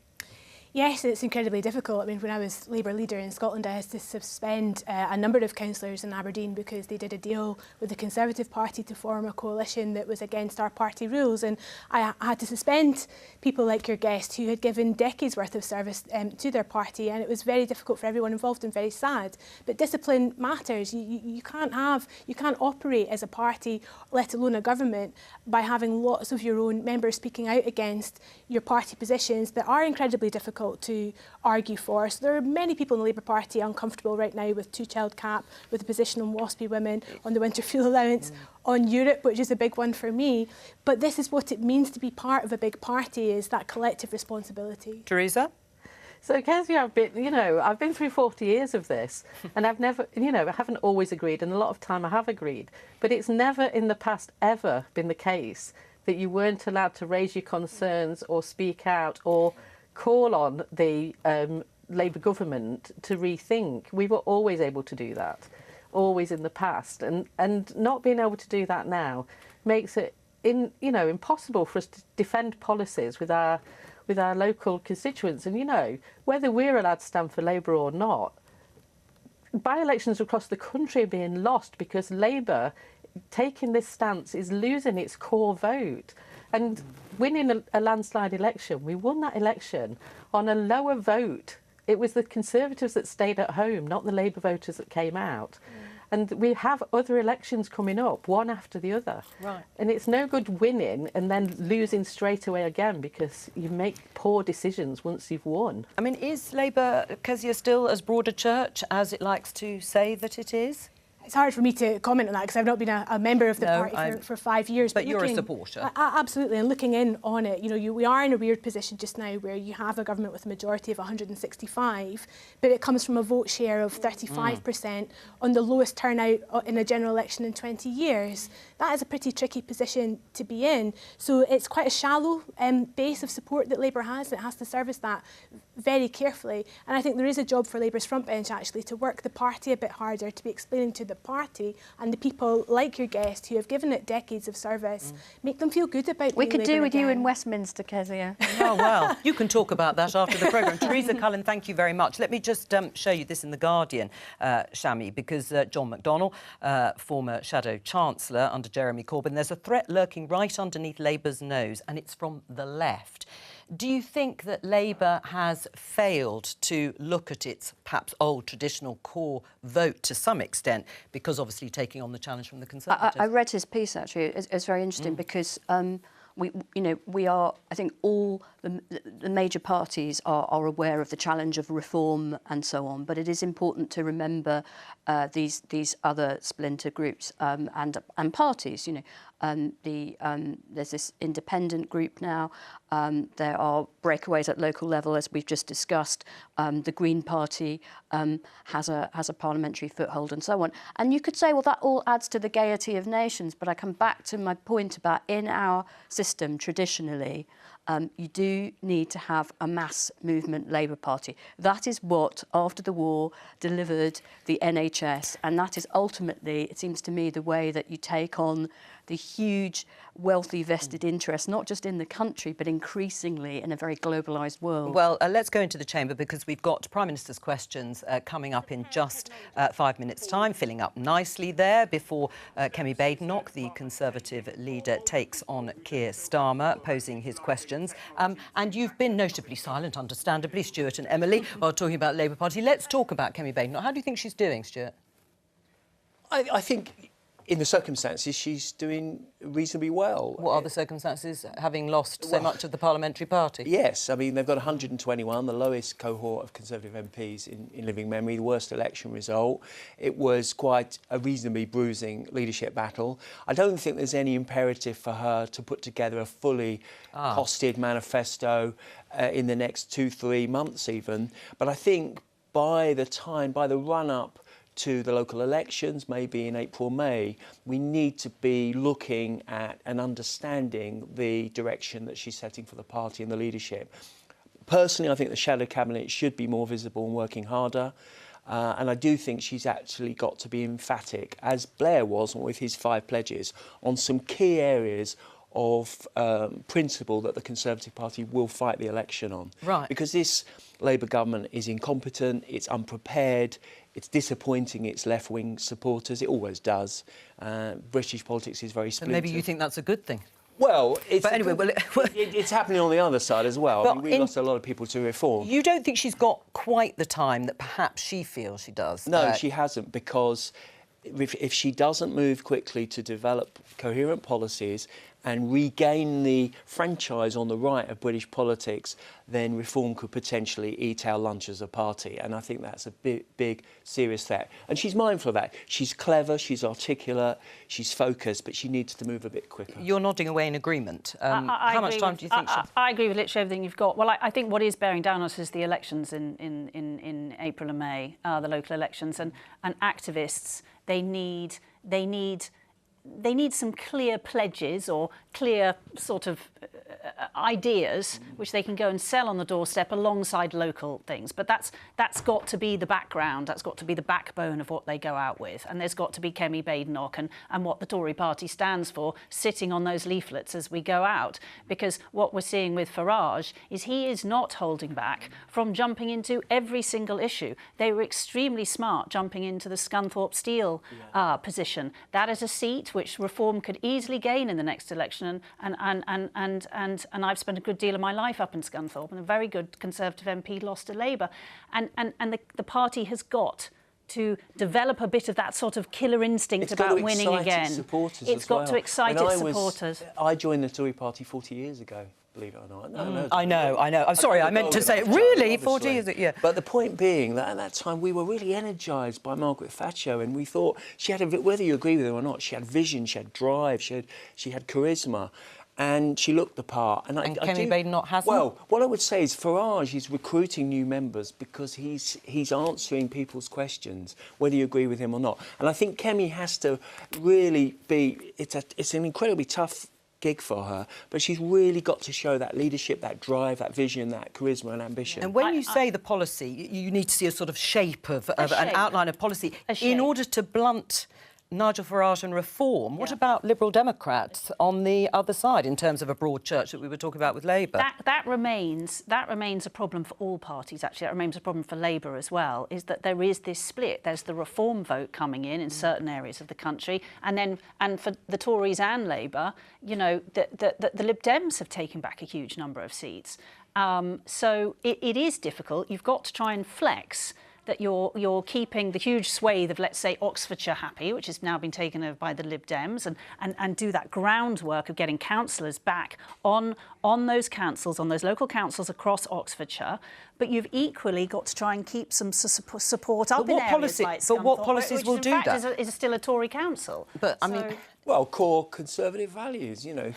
S9: Yes, it's incredibly difficult. I mean, when I was Labour leader in Scotland, I had to suspend a number of councillors in Aberdeen because they did a deal with the Conservative Party to form a coalition that was against our party rules. And I had to suspend people like your guest who had given decades worth of service to their party, and it was very difficult for everyone involved and very sad. But discipline matters. You can't operate as a party, let alone a government, by having lots of your own members speaking out against your party positions that are incredibly difficult to argue for. So there are many people in the Labour Party uncomfortable right now with two-child cap, with the position on WASPy women, on the winter fuel allowance, on Europe, which is a big one for me. But this is what it means to be part of a big party, is that collective responsibility.
S1: Theresa?
S12: So, Kezia, I've been through 40 years of this, and I've never, I haven't always agreed, and a lot of time I have agreed. But it's never in the past ever been the case that you weren't allowed to raise your concerns or speak out or call on the Labour government to rethink. We were always able to do that, always in the past, and not being able to do that now makes it impossible for us to defend policies with our local constituents. And whether we're allowed to stand for Labour or not, by-elections across the country are being lost because Labour taking this stance is losing its core vote. And winning a landslide election, we won that election on a lower vote. It was the Conservatives that stayed at home, not the Labour voters that came out. And we have other elections coming up, one after the other.
S1: Right.
S12: And it's no good winning and then losing straight away again because you make poor decisions once you've won.
S1: I mean, is Labour, Kezia, still as broad a church as it likes to say that it is?
S9: It's hard for me to comment on that because I've not been a member of the party for 5 years.
S1: But you're a supporter.
S9: Absolutely, and looking in on it, we are in a weird position just now where you have a government with a majority of 165, but it comes from a vote share of 35% on the lowest turnout in a general election in 20 years. That is a pretty tricky position to be in. So it's quite a shallow base of support that Labour has. It has to service that very carefully. And I think there is a job for Labour's front bench, actually, to work the party a bit harder, to be explaining to the party and the people like your guest who have given it decades of service, make them feel good about
S7: We could
S9: Labour
S7: do with
S9: again.
S7: you in Westminster, Kezia.
S1: Oh, well, you can talk about that after the programme. Theresa Cullen, thank you very much. Let me just show you this in The Guardian, Shami, because John McDonnell, former Shadow Chancellor under Jeremy Corbyn, there's a threat lurking right underneath Labour's nose, and it's from the left. Do you think that Labour has failed to look at its perhaps old traditional core vote to some extent, because obviously taking on the challenge from the Conservatives?
S7: I read his piece, actually. It's very interesting because we are, I think all the major parties are aware of the challenge of reform and so on, but it is important to remember these other splinter groups and parties. There's this independent group now. There are breakaways at local level, as we've just discussed. The Green Party has a parliamentary foothold and so on. And you could say, well, that all adds to the gaiety of nations. But I come back to my point about in our system, traditionally, you do need to have a mass movement Labour Party. That is what, after the war, delivered the NHS. And that is ultimately, it seems to me, the way that you take on the huge, wealthy, vested interests, not just in the country, but increasingly in a very globalised world.
S1: Well, let's go into the chamber because we've got Prime Minister's questions coming up in just 5 minutes' time, filling up nicely there before Kemi Badenoch, the Conservative leader, takes on Keir Starmer, posing his questions. And you've been notably silent, understandably, Stuart and Emily, while talking about Labour Party. Let's talk about Kemi Badenoch. How do you think she's doing, Stuart?
S8: I think, in the circumstances, she's doing reasonably well.
S1: What are the circumstances, having lost so much of the parliamentary party?
S8: Yes, I mean, they've got 121, the lowest cohort of Conservative MPs in living memory, the worst election result. It was quite a reasonably bruising leadership battle. I don't think there's any imperative for her to put together a fully costed manifesto in the next 2-3 months even. But I think by the run-up to the local elections, maybe in April, May, we need to be looking at and understanding the direction that she's setting for the party and the leadership. Personally, I think the shadow cabinet should be more visible and working harder. And I do think she's actually got to be emphatic, as Blair was with his 5 pledges, on some key areas of principle that the Conservative Party will fight the election on.
S1: Right.
S8: Because this Labour government is incompetent, it's unprepared, it's disappointing its left-wing supporters. It always does. British politics is very splintered.
S1: But maybe you think that's a good thing.
S8: Well, it's,
S1: but anyway,
S8: it's happening on the other side as well. I mean, we lost a lot of people to reform.
S1: You don't think she's got quite the time that perhaps she feels she does?
S8: No, she hasn't, because if she doesn't move quickly to develop coherent policies and regain the franchise on the right of British politics, then reform could potentially eat our lunch as a party. And I think that's a big, serious threat. And she's mindful of that. She's clever, she's articulate, she's focused, but she needs to move a bit quicker.
S1: You're nodding away in agreement. How much time do you think
S10: I agree with literally everything you've got. Well, I think what is bearing down on us is the elections in April and May, the local elections, and activists, they need some clear pledges or clear sort of ideas which they can go and sell on the doorstep alongside local things. But that's got to be the background, that's got to be the backbone of what they go out with. And there's got to be Kemi Badenoch and what the Tory party stands for sitting on those leaflets as we go out. Because what we're seeing with Farage is he is not holding back from jumping into every single issue. They were extremely smart jumping into the Scunthorpe Steel position. That is a seat which Reform could easily gain in the next election, and I've spent a good deal of my life up in Scunthorpe, and a very good Conservative MP lost to Labour, and the party has got to develop a bit of that sort of killer instinct about winning again. It's got to excite its supporters.
S8: I joined the Tory party 40 years ago. Believe it or not.
S1: I know. I'm sorry, I meant to say, really, 40 years ago, yeah.
S8: But the point being that at that time we were really energised by Margaret Thatcher, and we thought she had, whether you agree with her or not, she had vision, she had drive, she had charisma, and she looked the part. And
S1: Kemi Badenoch hasn't?
S8: Well, what I would say is Farage is recruiting new members because he's answering people's questions, whether you agree with him or not. And I think Kemi has to really be... It's an incredibly tough gig for her, but she's really got to show that leadership, that drive, that vision, that charisma and ambition.
S1: And when you say the policy, you need to see a sort of shape of an outline of policy in order to blunt Nigel Farage and Reform. What about Liberal Democrats on the other side in terms of a broad church that we were talking about with Labour?
S10: That remains a problem for all parties, actually. That remains a problem for Labour as well, is that there is this split. There's the Reform vote coming in certain areas of the country, and for the Tories and Labour, you know, the Lib Dems have taken back a huge number of seats. So it is difficult. You've got to try and flex that you're keeping the huge swathe of, let's say, Oxfordshire happy, which has now been taken over by the Lib Dems, and do that groundwork of getting councillors back on those councils, on those local councils across Oxfordshire. but you've equally got to try and keep some support up in areas like Scunthorpe,
S1: but what policies will
S10: which
S1: do
S10: in fact
S1: that?
S10: is still a Tory council.
S1: But I mean,
S8: well, core conservative values, you know,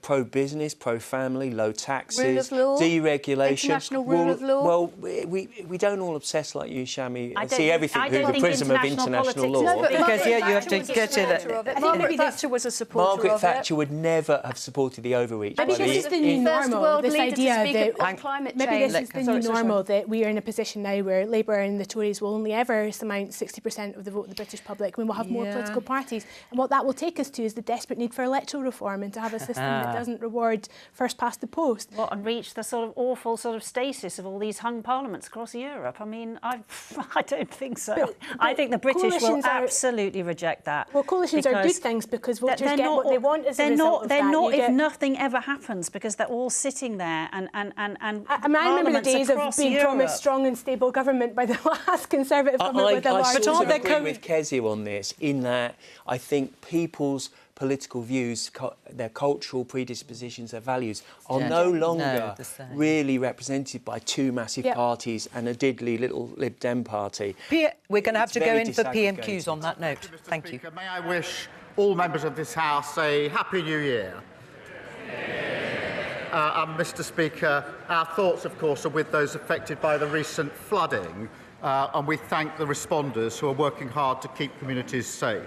S8: pro-business, pro-family, low taxes,
S7: rule of law,
S8: deregulation.
S7: International rule of law.
S8: Well, we don't all obsess like you, Shami, and see everything
S10: I
S8: through
S10: don't
S8: the
S10: think
S8: prism of international law.
S7: No, but
S1: because you have to get to that.
S7: Margaret Thatcher was a supporter
S8: Margaret
S7: of
S8: Thatcher
S7: it.
S8: would never have supported the overreach.
S9: Maybe this is the new
S7: First
S9: normal,
S7: world
S9: this
S7: leader to
S9: idea
S7: speak
S9: that
S7: on climate
S9: maybe
S7: change.
S9: this is the new normal, that we are in a position now where Labour and the Tories will only ever surmount 60% of the vote of the British public when we'll have more political parties. And what that will take us to is the desperate need for electoral reform and to have a system that doesn't reward first past the post.
S10: What, and reach the sort of awful sort of stasis of all these hung parliaments across Europe? I mean, I don't think so.
S9: But
S10: I think the British will
S9: coalitions are-
S10: absolutely reject that.
S9: Well, coalitions are good things because voters get what they want as a result of that.
S10: They're not
S9: You
S10: if
S9: get-
S10: nothing ever happens, because they're all sitting there and
S9: I remember the days of being promised strong and stable government by the last Conservative government with a large...
S8: I sort of agree with Kezia on this, in that I think people's political views, their cultural predispositions, their values are no longer really represented by two massive parties and a diddly little Lib Dem party.
S1: We're going to have to go in for
S8: disaggregated.
S1: PMQs on that note. Thank you.
S13: May I wish all members of this House a Happy New Year. And Mr. Speaker, our thoughts, of course, are with those affected by the recent flooding, and we thank the responders who are working hard to keep communities safe.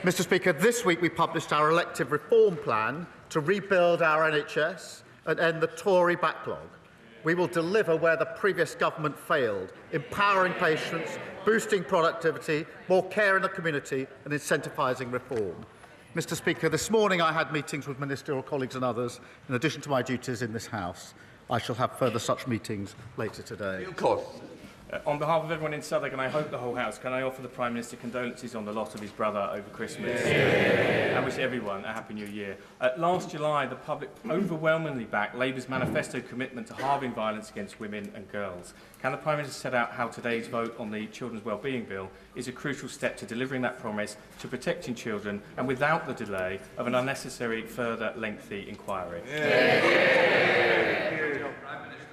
S13: Mr. Speaker, this week we published our elective reform plan to rebuild our NHS and end the Tory backlog. We will deliver where the previous government failed, empowering patients, boosting productivity, more care in the community and incentivising reform. Mr. Speaker, this morning I had meetings with ministerial colleagues and others, in addition to my duties in this House. I shall have further such meetings later today.
S14: On behalf of everyone in Southwark, and I hope the whole House, can I offer the Prime Minister condolences on the loss of his brother over Christmas? I wish everyone a Happy New Year. Last July, the public overwhelmingly backed Labour's manifesto commitment to halving violence against women and girls. Can the Prime Minister set out how today's vote on the Children's Wellbeing Bill is a crucial step to delivering that promise, to protecting children, and without the delay of an unnecessary further lengthy inquiry?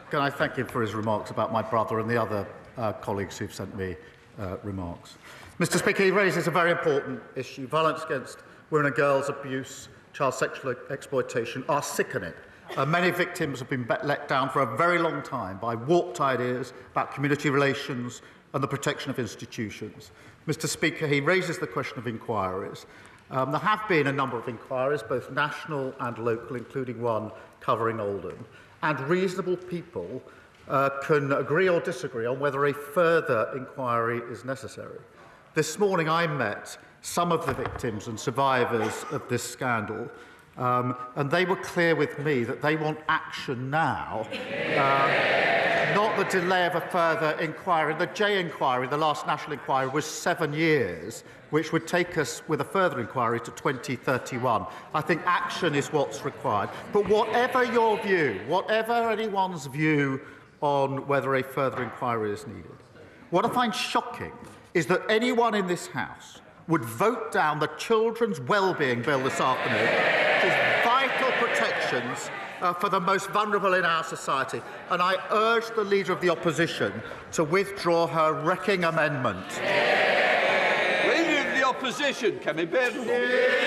S13: Can I thank him for his remarks about my brother and the other colleagues who've sent me remarks. Mr. Speaker, he raises a very important issue. Violence against women and girls, abuse, child sexual exploitation are sickening. Many victims have been let down for a very long time by warped ideas about community relations and the protection of institutions. Mr. Speaker, he raises the question of inquiries. There have been a number of inquiries, both national and local, including one covering Oldham, and reasonable people can agree or disagree on whether a further inquiry is necessary. This morning I met some of the victims and survivors of this scandal, and they were clear with me that they want action now, not the delay of a further inquiry. The J inquiry, the last national inquiry, was 7 years, which would take us with a further inquiry to 2031. I think action is what's required. But whatever your view, whatever anyone's view on whether a further inquiry is needed, what I find shocking is that anyone in this House would vote down the Children's Wellbeing Bill this afternoon, which is vital protections for the most vulnerable in our society. And I urge the Leader of the Opposition to withdraw her wrecking amendment.
S15: Leader of the Opposition, Kemi Badenoch.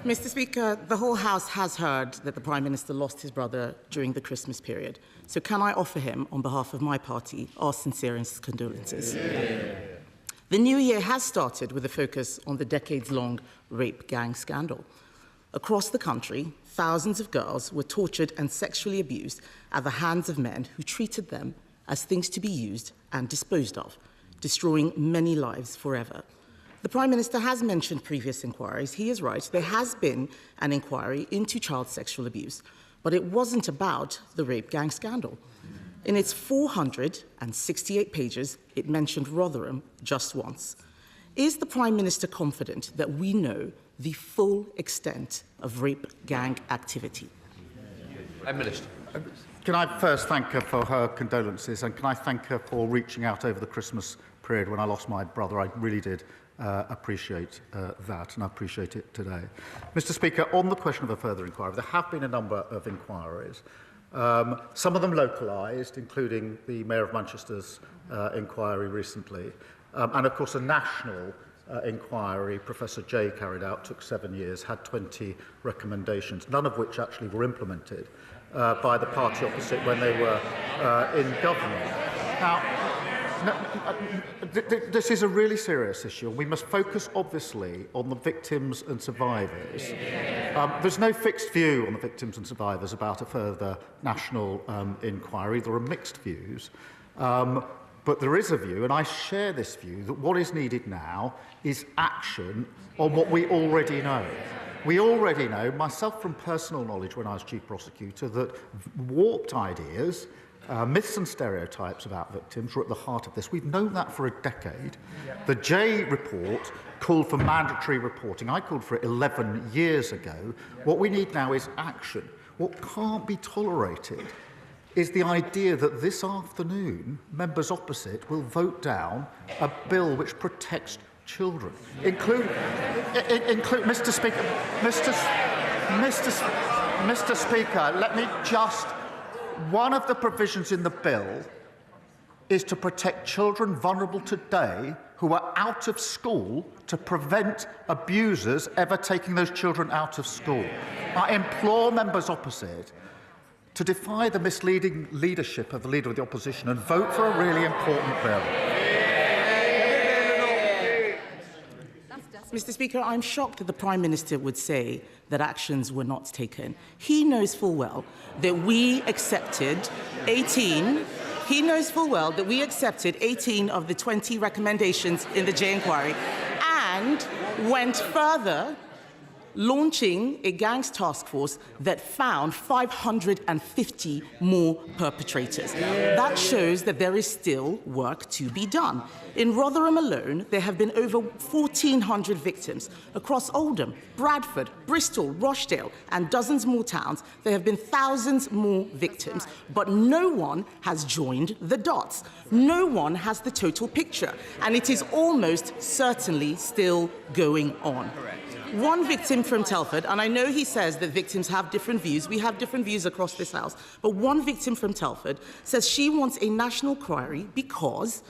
S16: Mr. Speaker, the whole House has heard that the Prime Minister lost his brother during the Christmas period. So can I offer him, on behalf of my party, our sincerest condolences. The new year has started with a focus on the decades-long rape gang scandal. Across the country, thousands of girls were tortured and sexually abused at the hands of men who treated them as things to be used and disposed of, destroying many lives forever. The Prime Minister has mentioned previous inquiries. He is right. There has been an inquiry into child sexual abuse, but it wasn't about the rape gang scandal. In its 468 pages, it mentioned Rotherham just once. Is the Prime Minister confident that we know the full extent of rape gang activity?
S15: Prime Minister.
S13: Can I first thank her for her condolences, and can I thank her for reaching out over the Christmas period when I lost my brother? I really did appreciate that, and I appreciate it today. Mr. Speaker, on the question of a further inquiry, there have been a number of inquiries, some of them localised, including the Mayor of Manchester's inquiry recently, and of course a national inquiry Professor Jay carried out, took 7 years, had 20 recommendations, none of which actually were implemented by the party opposite when they were in government. Now, this is a really serious issue, and we must focus, obviously, on the victims and survivors. There's no fixed view on the victims and survivors about a further national inquiry. There are mixed views. But there is a view, and I share this view, that what is needed now is action on what we already know. We already know, myself from personal knowledge when I was Chief Prosecutor, that warped ideas, myths and stereotypes about victims were at the heart of this. We've known that for a decade. The Jay report called for mandatory reporting. I called for it 11 years ago. What we need now is action. What can't be tolerated is the idea that this afternoon members opposite will vote down a bill which protects children, include Mr. Speaker, Mr. Speaker, let me just. One of the provisions in the bill is to protect children vulnerable today who are out of school to prevent abusers ever taking those children out of school. I implore members opposite to defy the misleading leadership of the Leader of the Opposition and vote for a really important bill.
S16: Mr. Speaker, I'm shocked that the Prime Minister would say that actions were not taken. He knows full well that we accepted 18. He knows full well that we accepted 18 of the 20 recommendations in the Jay inquiry and went further, launching a gangs task force that found 550 more perpetrators. That shows that there is still work to be done. In Rotherham alone, there have been over 1,400 victims. Across Oldham, Bradford, Bristol, Rochdale, and dozens more towns, there have been thousands more victims, but no one has joined the dots. No one has the total picture, and it is almost certainly still going on. One victim from Telford, and I know he says that victims have different views. We have different views across this House. But one victim from Telford says she wants a national inquiry because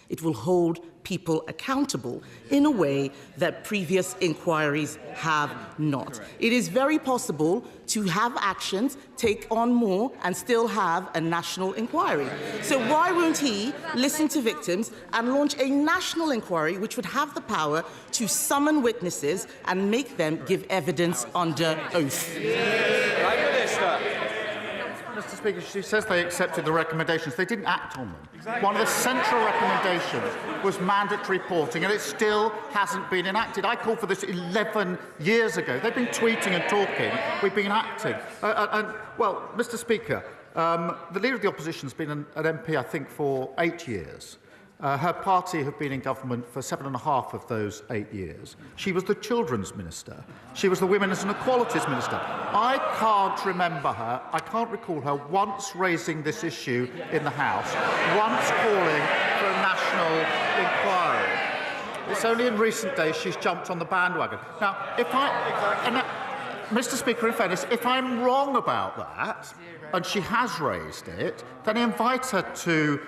S16: it will hold people accountable in a way that previous inquiries have not. Correct. It is very possible to have actions, take on more, and still have a national inquiry. So why won't he listen to victims and launch a national inquiry which would have the power to summon witnesses and make them give evidence under oath?
S13: Prime Minister. Mr. Speaker, she says they accepted the recommendations. They didn't act on them. Exactly. One of the central recommendations was mandatory reporting, and it still hasn't been enacted. I called for this 11 years ago. They've been tweeting and talking. We've been acting. Well, Mr. Speaker, the Leader of the Opposition has been an MP, I think, for 8 years. Her party have been in government for 7.5 of those 8 years. She was the Children's Minister. She was the Women's and Equalities Minister. I can't recall her once raising this issue in the House, once calling for a national inquiry. It's only in recent days she's jumped on the bandwagon. Now, Mr. Speaker, in fairness, if I'm wrong about that, and she has raised it, then I invite her to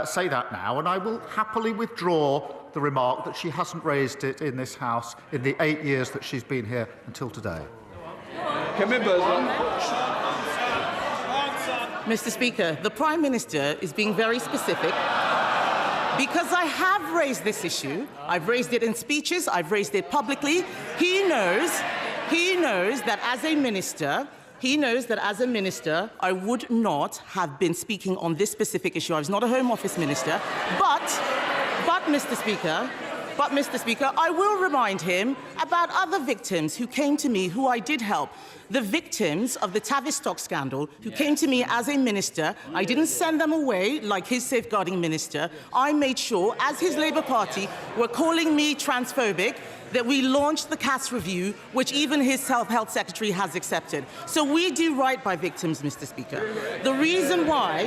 S13: say that now, and I will happily withdraw the remark that she hasn't raised it in this House in the 8 years that she's been here until today.
S16: Mr. Speaker, the Prime Minister is being very specific because I have raised this issue. I've raised it in speeches. I've raised it publicly. He knows that as a minister, I would not have been speaking on this specific issue. I was not a Home Office minister. But Mr. Speaker, I will remind him about other victims who came to me who I did help. The victims of the Tavistock scandal, who came to me as a minister, I didn't send them away like his safeguarding minister. I made sure, as his Labour Party were calling me transphobic, that we launched the CAS review, which even his health secretary has accepted. So we do right by victims, Mr. Speaker. The reason why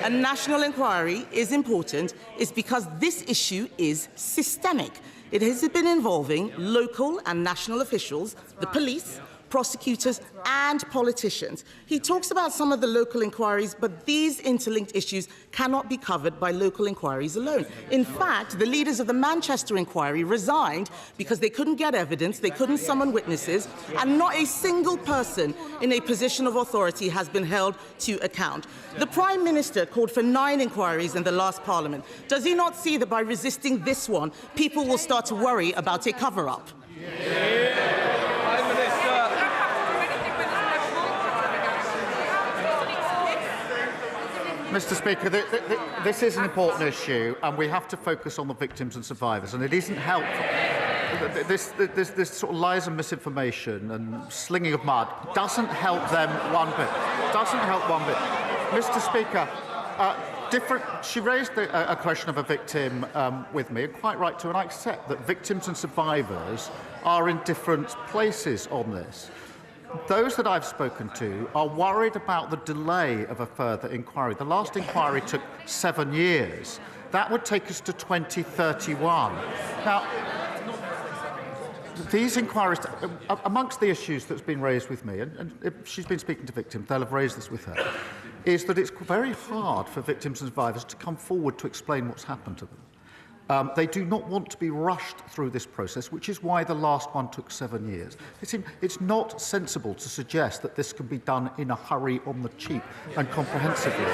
S16: a national inquiry is important is because this issue is systemic. It has been involving local and national officials, the police, prosecutors and politicians. He talks about some of the local inquiries, but these interlinked issues cannot be covered by local inquiries alone. In fact, the leaders of the Manchester inquiry resigned because they couldn't get evidence, they couldn't summon witnesses, and not a single person in a position of authority has been held to account. The Prime Minister called for 9 inquiries in the last Parliament. Does he not see that by resisting this one, people will start to worry about a cover-up?
S13: Mr. Speaker, this is an important issue, and we have to focus on the victims and survivors, and it isn't helpful. This sort of lies and misinformation and slinging of mud doesn't help them one bit. Doesn't help one bit. Mr. Speaker, she raised a question of a victim with me, and quite right to, and I accept that victims and survivors are in different places on this. Those that I've spoken to are worried about the delay of a further inquiry. The last inquiry took 7 years. That would take us to 2031. Now, these inquiries, amongst the issues that's been raised with me, and if she's been speaking to victims, they'll have raised this with her, is that it's very hard for victims and survivors to come forward to explain what's happened to them. They do not want to be rushed through this process, which is why the last one took 7 years. It's not sensible to suggest that this can be done in a hurry, on the cheap and comprehensively.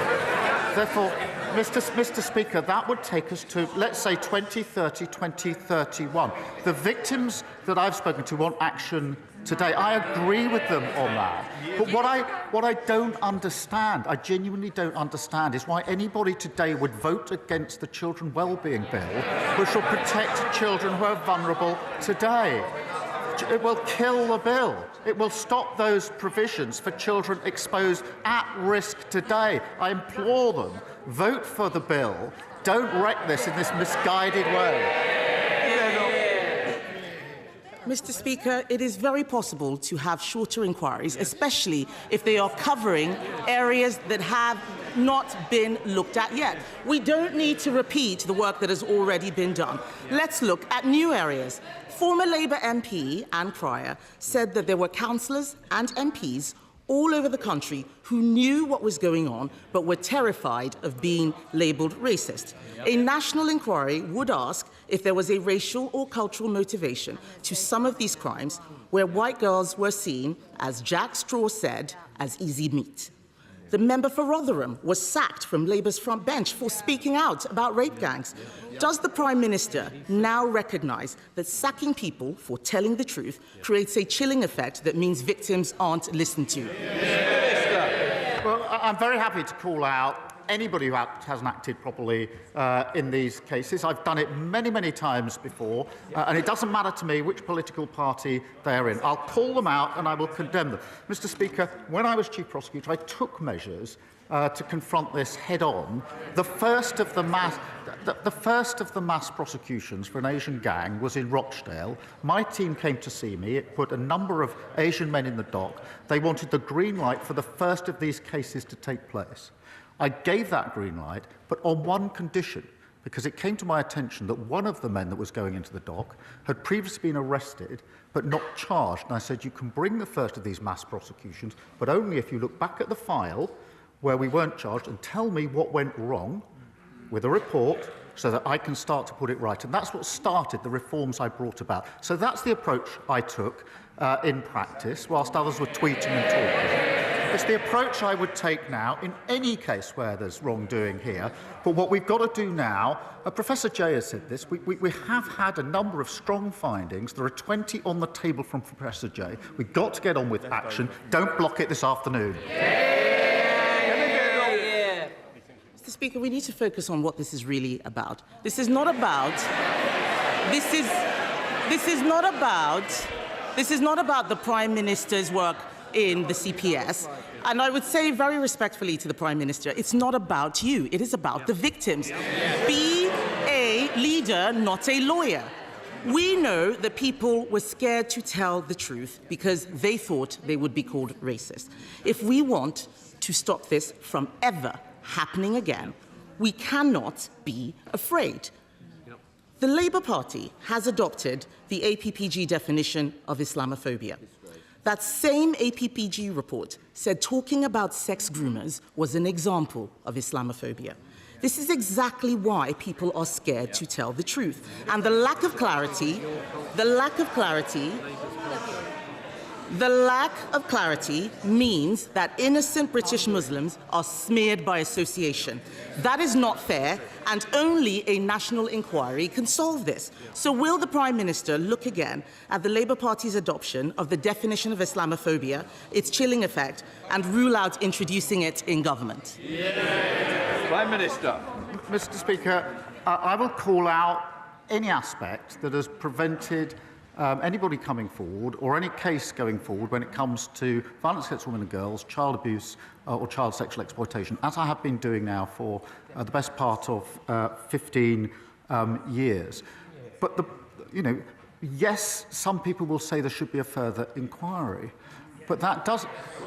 S13: Therefore, Mr. Speaker, that would take us to, let's say, 2030, 2031. The victims that I've spoken to want action today. I agree with them on that. But what I don't understand, I genuinely don't understand, is why anybody today would vote against the Children Wellbeing Bill, which will protect children who are vulnerable today. It will kill the bill. It will stop those provisions for children exposed at risk today. I implore them, vote for the bill. Don't wreck this in this misguided way.
S16: Mr. Speaker, it is very possible to have shorter inquiries, especially if they are covering areas that have not been looked at yet. We don't need to repeat the work that has already been done. Let's look at new areas. Former Labour MP Anne Pryor said that there were councillors and MPs all over the country who knew what was going on but were terrified of being labelled racist. A national inquiry would ask if there was a racial or cultural motivation to some of these crimes where white girls were seen, as Jack Straw said, as easy meat. The member for Rotherham was sacked from Labour's front bench for speaking out about rape gangs. Does the Prime Minister now recognise that sacking people for telling the truth creates a chilling effect that means victims aren't listened to?
S13: Well, I'm very happy to call out anybody who hasn't acted properly in these cases. I've done it many, many times before, and it doesn't matter to me which political party they're in. I'll call them out and I will condemn them. Mr. Speaker, when I was Chief Prosecutor, I took measures to confront this head-on. The first of the mass prosecutions for an Asian gang was in Rochdale. My team came to see me. It put a number of Asian men in the dock. They wanted the green light for the first of these cases to take place. I gave that green light, but on one condition, because it came to my attention that one of the men that was going into the dock had previously been arrested but not charged. And I said, you can bring the first of these mass prosecutions, but only if you look back at the file where we weren't charged and tell me what went wrong with a report so that I can start to put it right. And that's what started the reforms I brought about. So that's the approach I took in practice, whilst others were tweeting and talking. It's the approach I would take now in any case where there's wrongdoing here. But what we've got to do now, Professor Jay has said this, we have had a number of strong findings. There are 20 on the table from Professor Jay. We've got to get on with action. Don't block it this afternoon.
S16: Mr. Speaker, we need to focus on what this is really about. This is not about the Prime Minister's work in the CPS. And I would say very respectfully to the Prime Minister, it's not about you, it is about the victims. Be a leader, not a lawyer. We know that people were scared to tell the truth because they thought they would be called racist. If we want to stop this from ever happening again, we cannot be afraid. The Labour Party has adopted the APPG definition of Islamophobia. That same APPG report said talking about sex groomers was an example of Islamophobia. This is exactly why people are scared to tell the truth. And the lack of clarity means that innocent British Muslims are smeared by association. That is not fair, and only a national inquiry can solve this. So will the Prime Minister look again at the Labour Party's adoption of the definition of Islamophobia, its chilling effect, and rule out introducing it in government?
S15: Prime Minister.
S13: Mr. Speaker, I will call out any aspect that has prevented anybody coming forward or any case going forward when it comes to violence against women and girls, child abuse or child sexual exploitation, as I have been doing now for the best part of 15 years. But, yes, some people will say there should be a further inquiry. But that does...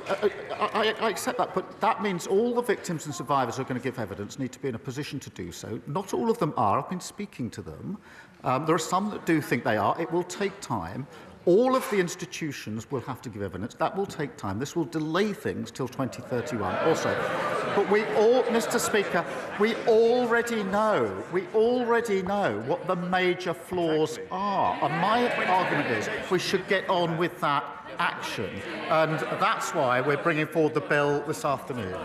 S13: I accept that, but that means all the victims and survivors who are going to give evidence need to be in a position to do so. Not all of them are. I've been speaking to them. There are some that do think they are. It will take time. All of the institutions will have to give evidence. That will take time. This will delay things till 2031 also. But we all, Mr. Speaker, we already know what the major flaws are. And my argument is we should get on with that action. And that's why we're bringing forward the bill this afternoon.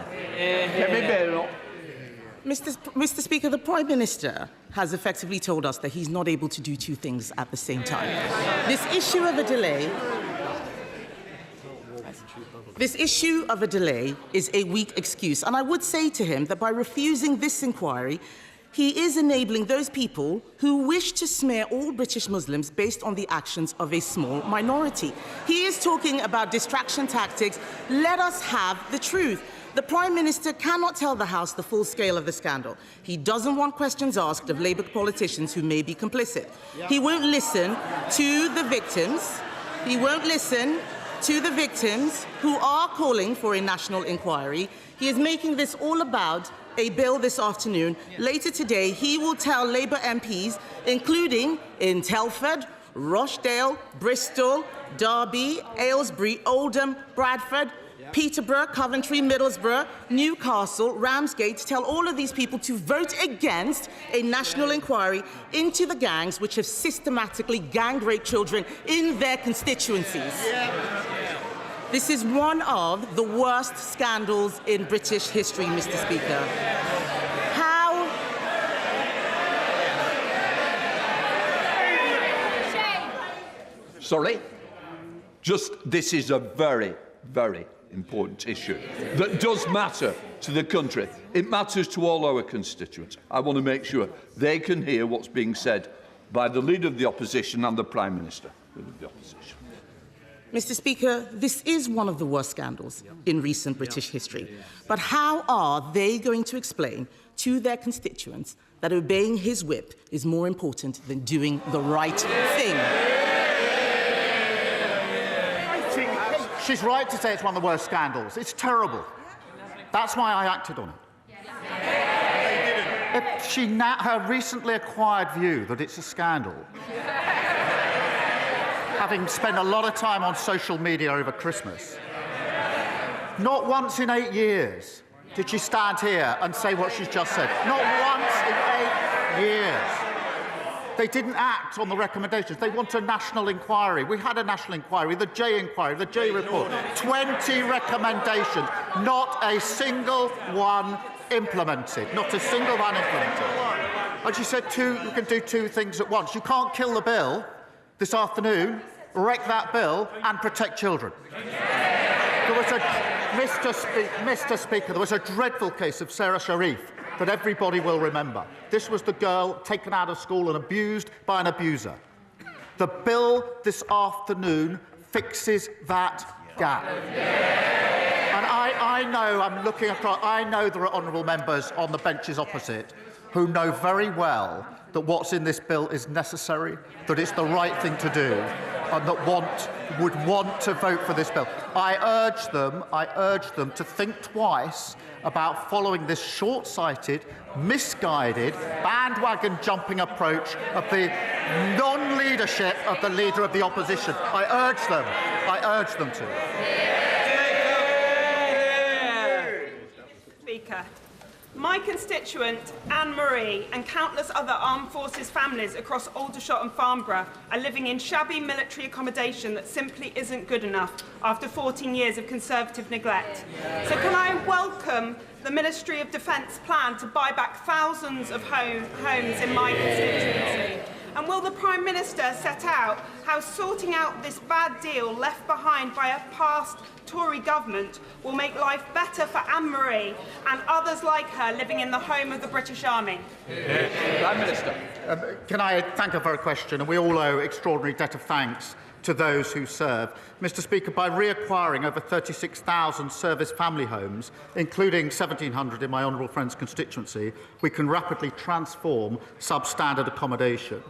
S16: Mr. Speaker, the Prime Minister has effectively told us that he's not able to do two things at the same time. This issue of a delay is a weak excuse. And I would say to him that by refusing this inquiry, he is enabling those people who wish to smear all British Muslims based on the actions of a small minority. He is talking about distraction tactics. Let us have the truth. The Prime Minister cannot tell the House the full scale of the scandal. He doesn't want questions asked of Labour politicians who may be complicit. He won't listen to the victims. He won't listen to the victims who are calling for a national inquiry. He is making this all about a bill this afternoon. Later today, he will tell Labour MPs, including in Telford, Rochdale, Bristol, Derby, Aylesbury, Oldham, Bradford, Peterborough, Coventry, Middlesbrough, Newcastle, Ramsgate, tell all of these people to vote against a national inquiry into the gangs which have systematically gang-raped children in their constituencies. This is one of the worst scandals in British history, Mr. Speaker.
S15: Sorry? This is a very, very important issue that does matter to the country. It matters to all our constituents. I want to make sure they can hear what's being said by the Leader of the Opposition and the Prime Minister of the Opposition.
S16: Mr. Speaker, this is one of the worst scandals in recent British history. But how are they going to explain to their constituents that obeying his whip is more important than doing the right thing?
S13: She's right to say it's one of the worst scandals. It's terrible. That's why I acted on it. Her recently acquired view that it's a scandal, having spent a lot of time on social media over Christmas, not once in 8 years did she stand here and say what she's just said. Not once in 8 years. They didn't act on the recommendations. They want a national inquiry. We had a national inquiry, the J inquiry, the J report. 20 recommendations, not a single one implemented. Not a single one implemented. And she said you can do two things at once. You can't kill the bill this afternoon, wreck that bill, and protect children. There was Mr. Speaker, there was a dreadful case of Sarah Sharif that everybody will remember. This was the girl taken out of school and abused by an abuser. The bill this afternoon fixes that gap. And I know, I'm looking across, I know there are honourable members on the benches opposite who know very well that what's in this bill is necessary, that it's the right thing to do, and that would want to vote for this bill. I urge them to think twice about following this short-sighted, misguided, bandwagon-jumping approach of the non-leadership of the Leader of the Opposition. I urge them to.
S17: Speaker, my constituent, Anne-Marie, and countless other armed forces families across Aldershot and Farnborough are living in shabby military accommodation that simply isn't good enough after 14 years of Conservative neglect. So can I welcome the Ministry of Defence plan to buy back thousands of homes in my constituency? And will the Prime Minister set out how sorting out this bad deal left behind by a past Tory government will make life better for Anne-Marie and others like her living in the home of the British Army?
S15: Prime Minister.
S13: Can I thank her for her question? And we all owe extraordinary debt of thanks to those who serve. Mr. Speaker, by reacquiring over 36,000 service family homes, including 1,700 in my honourable friend's constituency, we can rapidly transform substandard accommodation.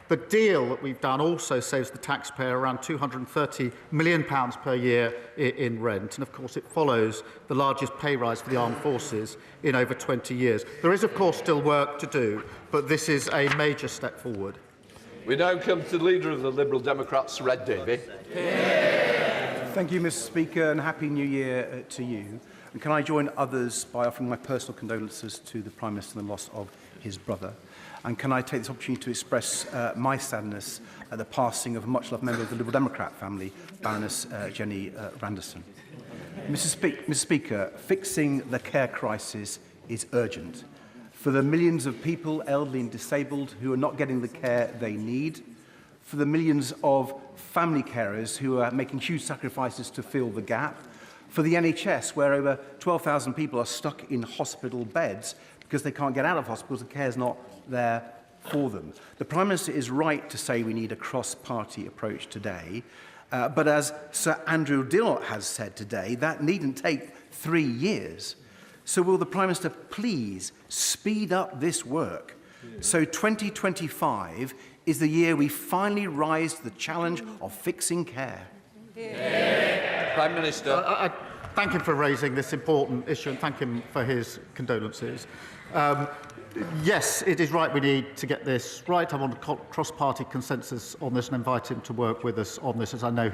S13: The deal that we've done also saves the taxpayer around £230 million per year in rent, and of course it follows the largest pay rise for the armed forces in over 20 years. There is of course still work to do, but this is a major step forward.
S15: We now come to the Leader of the Liberal Democrats, Red Davey.
S18: Thank you, Mr. Speaker, and Happy New Year to you. And can I join others by offering my personal condolences to the Prime Minister in the loss of his brother? And can I take this opportunity to express my sadness at the passing of a much-loved member of the Liberal Democrat family, Baroness Jenny Randerson. Mr. Speaker, fixing the care crisis is urgent. For the millions of people, elderly and disabled, who are not getting the care they need, for the millions of family carers who are making huge sacrifices to fill the gap, for the NHS, where over 12,000 people are stuck in hospital beds because they can't get out of hospitals, the care is not there for them. The Prime Minister is right to say we need a cross-party approach today, but as Sir Andrew Dillot has said today, that needn't take 3 years. So will the Prime Minister please speed up this work so 2025 is the year we finally rise to the challenge of fixing care?
S15: Prime Minister.
S13: I thank him for raising this important issue and thank him for his condolences. Yes, it is right we need to get this right. I want a cross-party consensus on this and invite him to work with us on this, as I know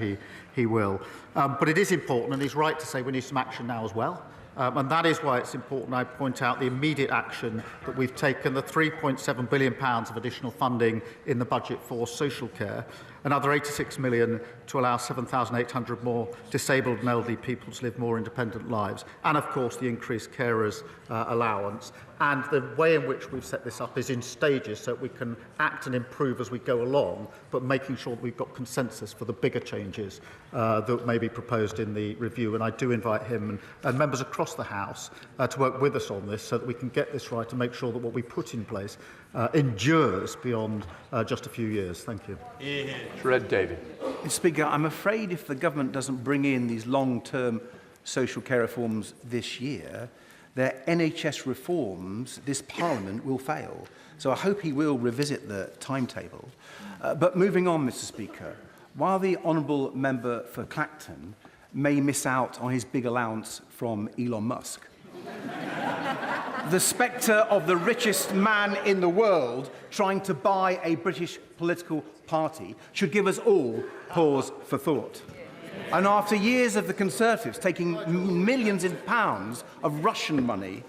S13: he will. But it is important, and he's right to say we need some action now as well. And that is why it's important I point out the immediate action that we've taken, the £3.7 billion of additional funding in the budget for social care, another £86 million to allow 7,800 more disabled and elderly people to live more independent lives, and of course the increased carers allowance. And the way in which we've set this up is in stages so that we can act and improve as we go along, but making sure that we've got consensus for the bigger changes that may be proposed in the review. And I do invite him and members across the House to work with us on this so that we can get this right and make sure that what we put in place endures beyond just a few years. Thank you.
S15: Red David.
S18: Mr. Speaker, I'm afraid if the government doesn't bring in these long-term social care reforms this year, their NHS reforms, this Parliament will fail. So I hope he will revisit the timetable. But moving on, Mr. Speaker, while the honourable member for Clacton may miss out on his big allowance from Elon Musk, the spectre of the richest man in the world trying to buy a British political party should give us all pause for thought. And after years of the Conservatives taking millions of pounds of Russian money,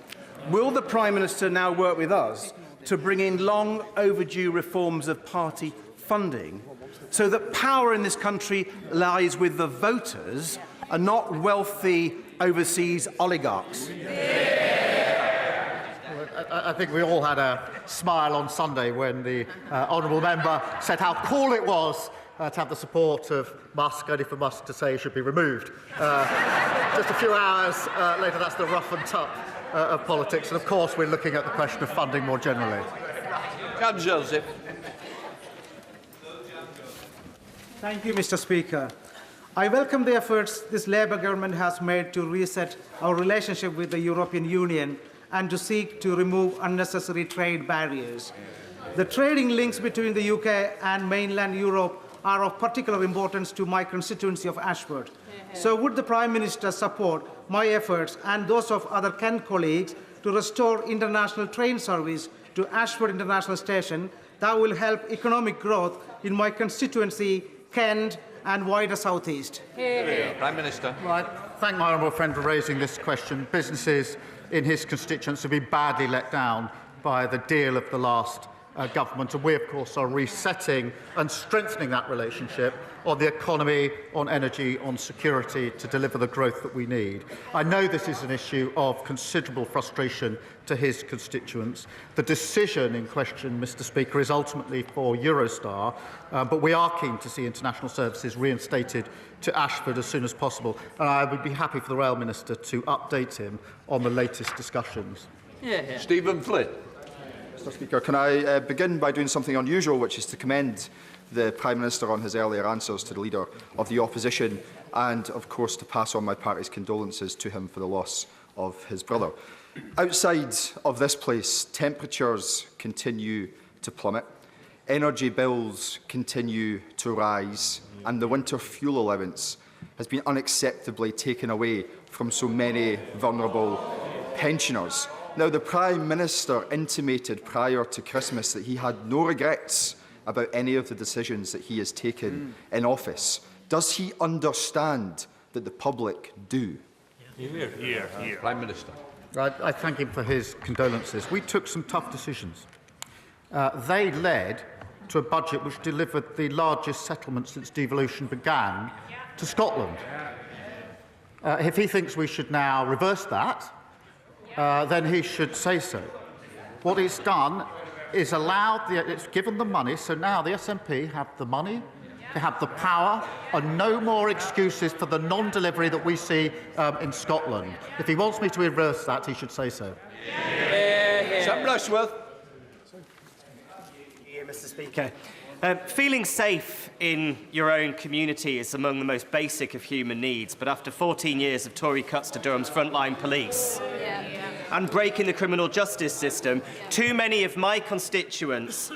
S18: will the Prime Minister now work with us to bring in long overdue reforms of party funding so that power in this country lies with the voters and not wealthy overseas oligarchs?
S13: I think we all had a smile on Sunday when the honourable member said how cool it was to have the support of Musk, only for Musk to say he should be removed. Just a few hours later, that's the rough and tough of politics. And of course, we're looking at the question of funding more generally.
S15: Joseph.
S6: Thank you, Mr. Speaker.
S19: I welcome the efforts this Labour government has made to reset our relationship with the European Union and to seek to remove unnecessary trade barriers. The trading links between the UK and mainland Europe are of particular importance to my constituency of Ashford. So would the Prime Minister support my efforts and those of other Kent colleagues to restore international train service to Ashford International Station that will help economic growth in my constituency, Kent, and wider South East?
S15: Prime Minister.
S13: Right. Thank my honourable friend for raising this question. Businesses in his constituency have been badly let down by the deal of the last government, and we, of course, are resetting and strengthening that relationship on the economy, on energy, on security to deliver the growth that we need. I know this is an issue of considerable frustration to his constituents. The decision in question, Mr. Speaker, is ultimately for Eurostar, but we are keen to see international services reinstated to Ashford as soon as possible, and I would be happy for the Rail Minister to update him on the latest discussions.
S15: Stephen Flynn.
S20: Mr. Speaker, can I begin by doing something unusual, which is to commend the Prime Minister on his earlier answers to the Leader of the Opposition and, of course, to pass on my party's condolences to him for the loss of his brother. Outside of this place, temperatures continue to plummet, energy bills continue to rise, and the winter fuel allowance has been unacceptably taken away from so many vulnerable pensioners. Now, the Prime Minister intimated prior to Christmas that he had no regrets about any of the decisions that he has taken in office. Does he understand that the public do?
S15: Prime Minister.
S13: I thank him for his condolences. We took some tough decisions. They led to a budget which delivered the largest settlement since devolution began to Scotland. If he thinks we should now reverse that, then he should say so. What it's done is it's given the money, so now the SNP have the money, they have the power, and no more excuses for the non-delivery that we see in Scotland. If he wants me to reverse that, he should say so.
S15: Sam Rushworth.
S21: Mr. Speaker. Feeling safe in your own community is among the most basic of human needs, but after 14 years of Tory cuts to Durham's frontline police and breaking the criminal justice system, too many of my constituents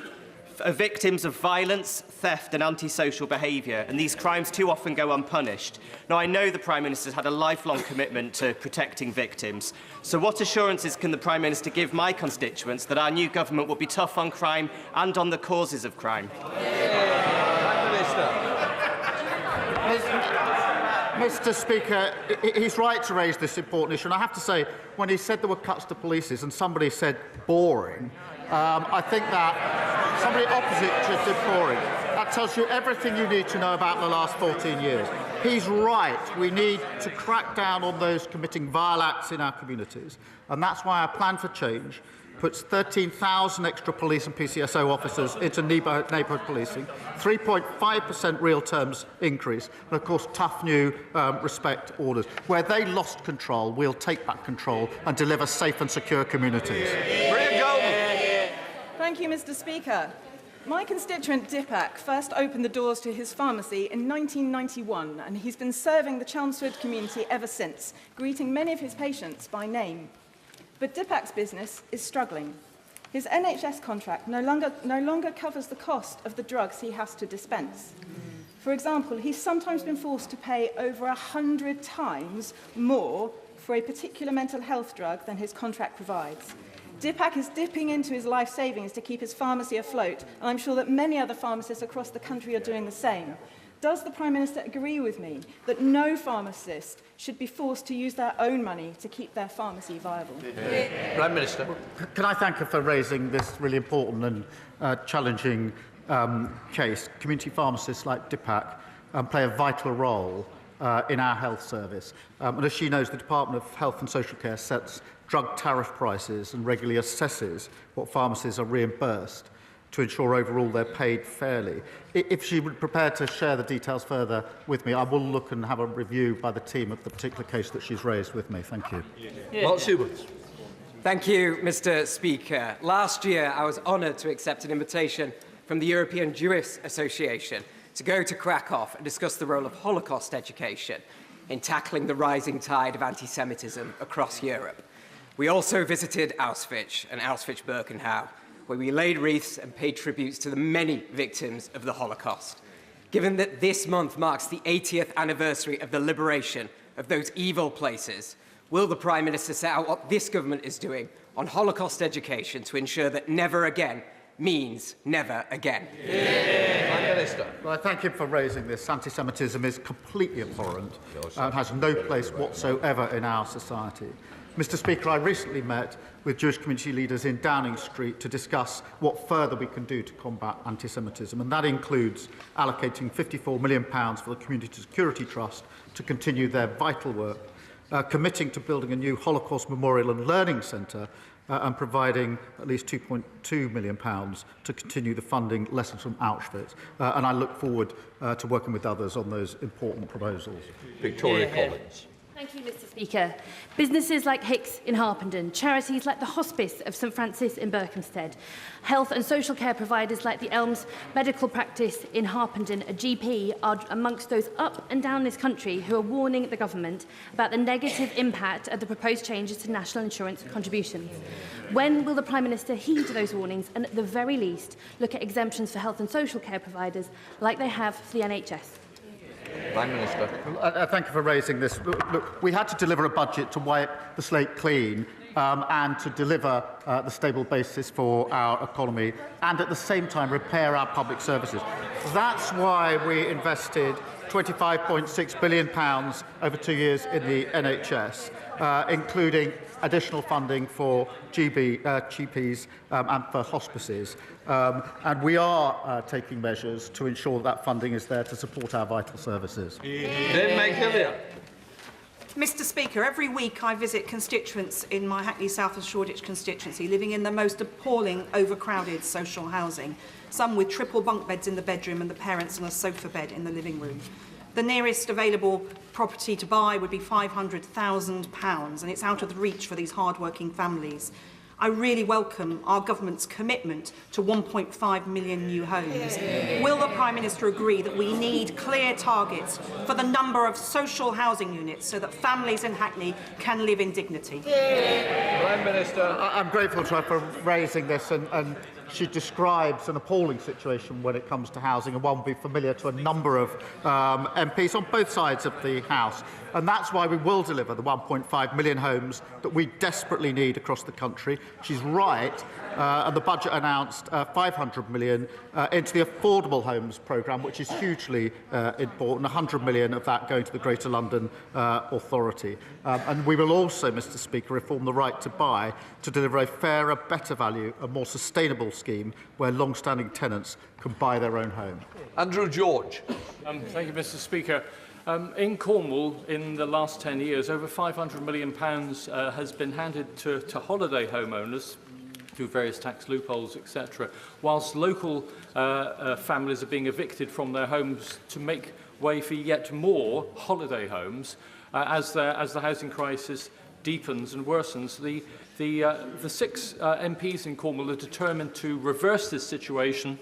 S21: are victims of violence, theft and antisocial behaviour, and these crimes too often go unpunished. Now, I know the Prime Minister's had a lifelong commitment to protecting victims, so what assurances can the Prime Minister give my constituents that our new government will be tough on crime and on the causes of crime?
S13: Mr. Speaker, he's right to raise this important issue, and I have to say, when he said there were cuts to polices and somebody said boring, I think that somebody opposite just did boring. That tells you everything you need to know about the last 14 years. He's right. We need to crack down on those committing vile acts in our communities, and that's why our plan for change puts 13,000 extra police and PCSO officers into neighbourhood policing, 3.5% real terms increase, and of course tough new respect orders. Where they lost control, we'll take back control and deliver safe and secure communities.
S22: Thank you, Mr. Speaker. My constituent Dipak first opened the doors to his pharmacy in 1991, and he's been serving the Chelmsford community ever since, greeting many of his patients by name. But Dipak's business is struggling. His NHS contract no longer covers the cost of the drugs he has to dispense. For example, he's sometimes been forced to pay over 100 times more for a particular mental health drug than his contract provides. Dipak is dipping into his life savings to keep his pharmacy afloat, and I'm sure that many other pharmacists across the country are doing the same. Does the Prime Minister agree with me that no pharmacist should be forced to use their own money to keep their pharmacy viable?
S15: Prime Minister.
S13: Can I thank her for raising this really important and challenging case? Community pharmacists like Dipak play a vital role in our health service. And as she knows, the Department of Health and Social Care sets drug tariff prices and regularly assesses what pharmacies are reimbursed to ensure overall they're paid fairly. If she would prepare to share the details further with me, I will look and have a review by the team of the particular case that she's raised with me. Thank you.
S15: Mark Seward.
S23: Thank you, Mr. Speaker. Last year, I was honoured to accept an invitation from the European Jewish Association to go to Krakow and discuss the role of Holocaust education in tackling the rising tide of anti-Semitism across Europe. We also visited Auschwitz and Auschwitz-Birkenau, where we laid wreaths and paid tributes to the many victims of the Holocaust. Given that this month marks the 80th anniversary of the liberation of those evil places, will the Prime Minister set out what this government is doing on Holocaust education to ensure that never again means never again?
S13: Prime Minister. Well, I thank him for raising this. Anti-Semitism is completely abhorrent and has no place whatsoever in our society. Mr. Speaker, I recently met with Jewish community leaders in Downing Street to discuss what further we can do to combat anti-Semitism, and that includes allocating £54 million for the Community Security Trust to continue their vital work, committing to building a new Holocaust Memorial and Learning Centre, and providing at least £2.2 million to continue the funding lessons from Auschwitz. And I look forward to working with others on those important proposals.
S15: Victoria Collins.
S2: Thank you, Mr. Speaker. Businesses like Hicks in Harpenden, charities like the Hospice of St Francis in Berkhamsted, health and social care providers like the Elms Medical Practice in Harpenden, a GP, are amongst those up and down this country who are warning the government about the negative impact of the proposed changes to national insurance contributions. When will the Prime Minister heed those warnings and, at the very least, look at exemptions for health and social care providers like they have for the NHS?
S20: Prime Minister.
S13: Thank you for raising this. Look, we had to deliver a budget to wipe the slate clean and to deliver the stable basis for our economy and at the same time repair our public services. That's why we invested £25.6 billion over 2 years in the NHS, including additional funding for GPs and for hospices. And we are taking measures to ensure that funding is there to support our vital services.
S3: Mr. Speaker, every week I visit constituents in my Hackney South and Shoreditch constituency living in the most appalling, overcrowded social housing, some with triple bunk beds in the bedroom and the parents on a sofa bed in the living room. The nearest available property to buy would be £500,000, and it's out of the reach for these hard-working families. I really welcome our government's commitment to 1.5 million new homes. Will the Prime Minister agree that we need clear targets for the number of social housing units so that families in Hackney can live in dignity?
S13: Prime Minister. I'm grateful to her for raising this, and she describes an appalling situation when it comes to housing, and one will be familiar to a number of MPs on both sides of the House. And that's why we will deliver the 1.5 million homes that we desperately need across the country. She's right, and the budget announced 500 million into the Affordable Homes programme, which is hugely important, 100 million of that going to the Greater London Authority. And we will also, Mr. Speaker, reform the right to buy to deliver a fairer, better value, a more sustainable scheme where long-standing tenants can buy their own home.
S15: Andrew George.
S14: Thank you, Mr. Speaker. In Cornwall, in the last 10 years, over £500 million has been handed to holiday homeowners through various tax loopholes, etc., whilst local families are being evicted from their homes to make way for yet more holiday homes as the housing crisis deepens and worsens. The 6 MPs in Cornwall are determined to reverse this situation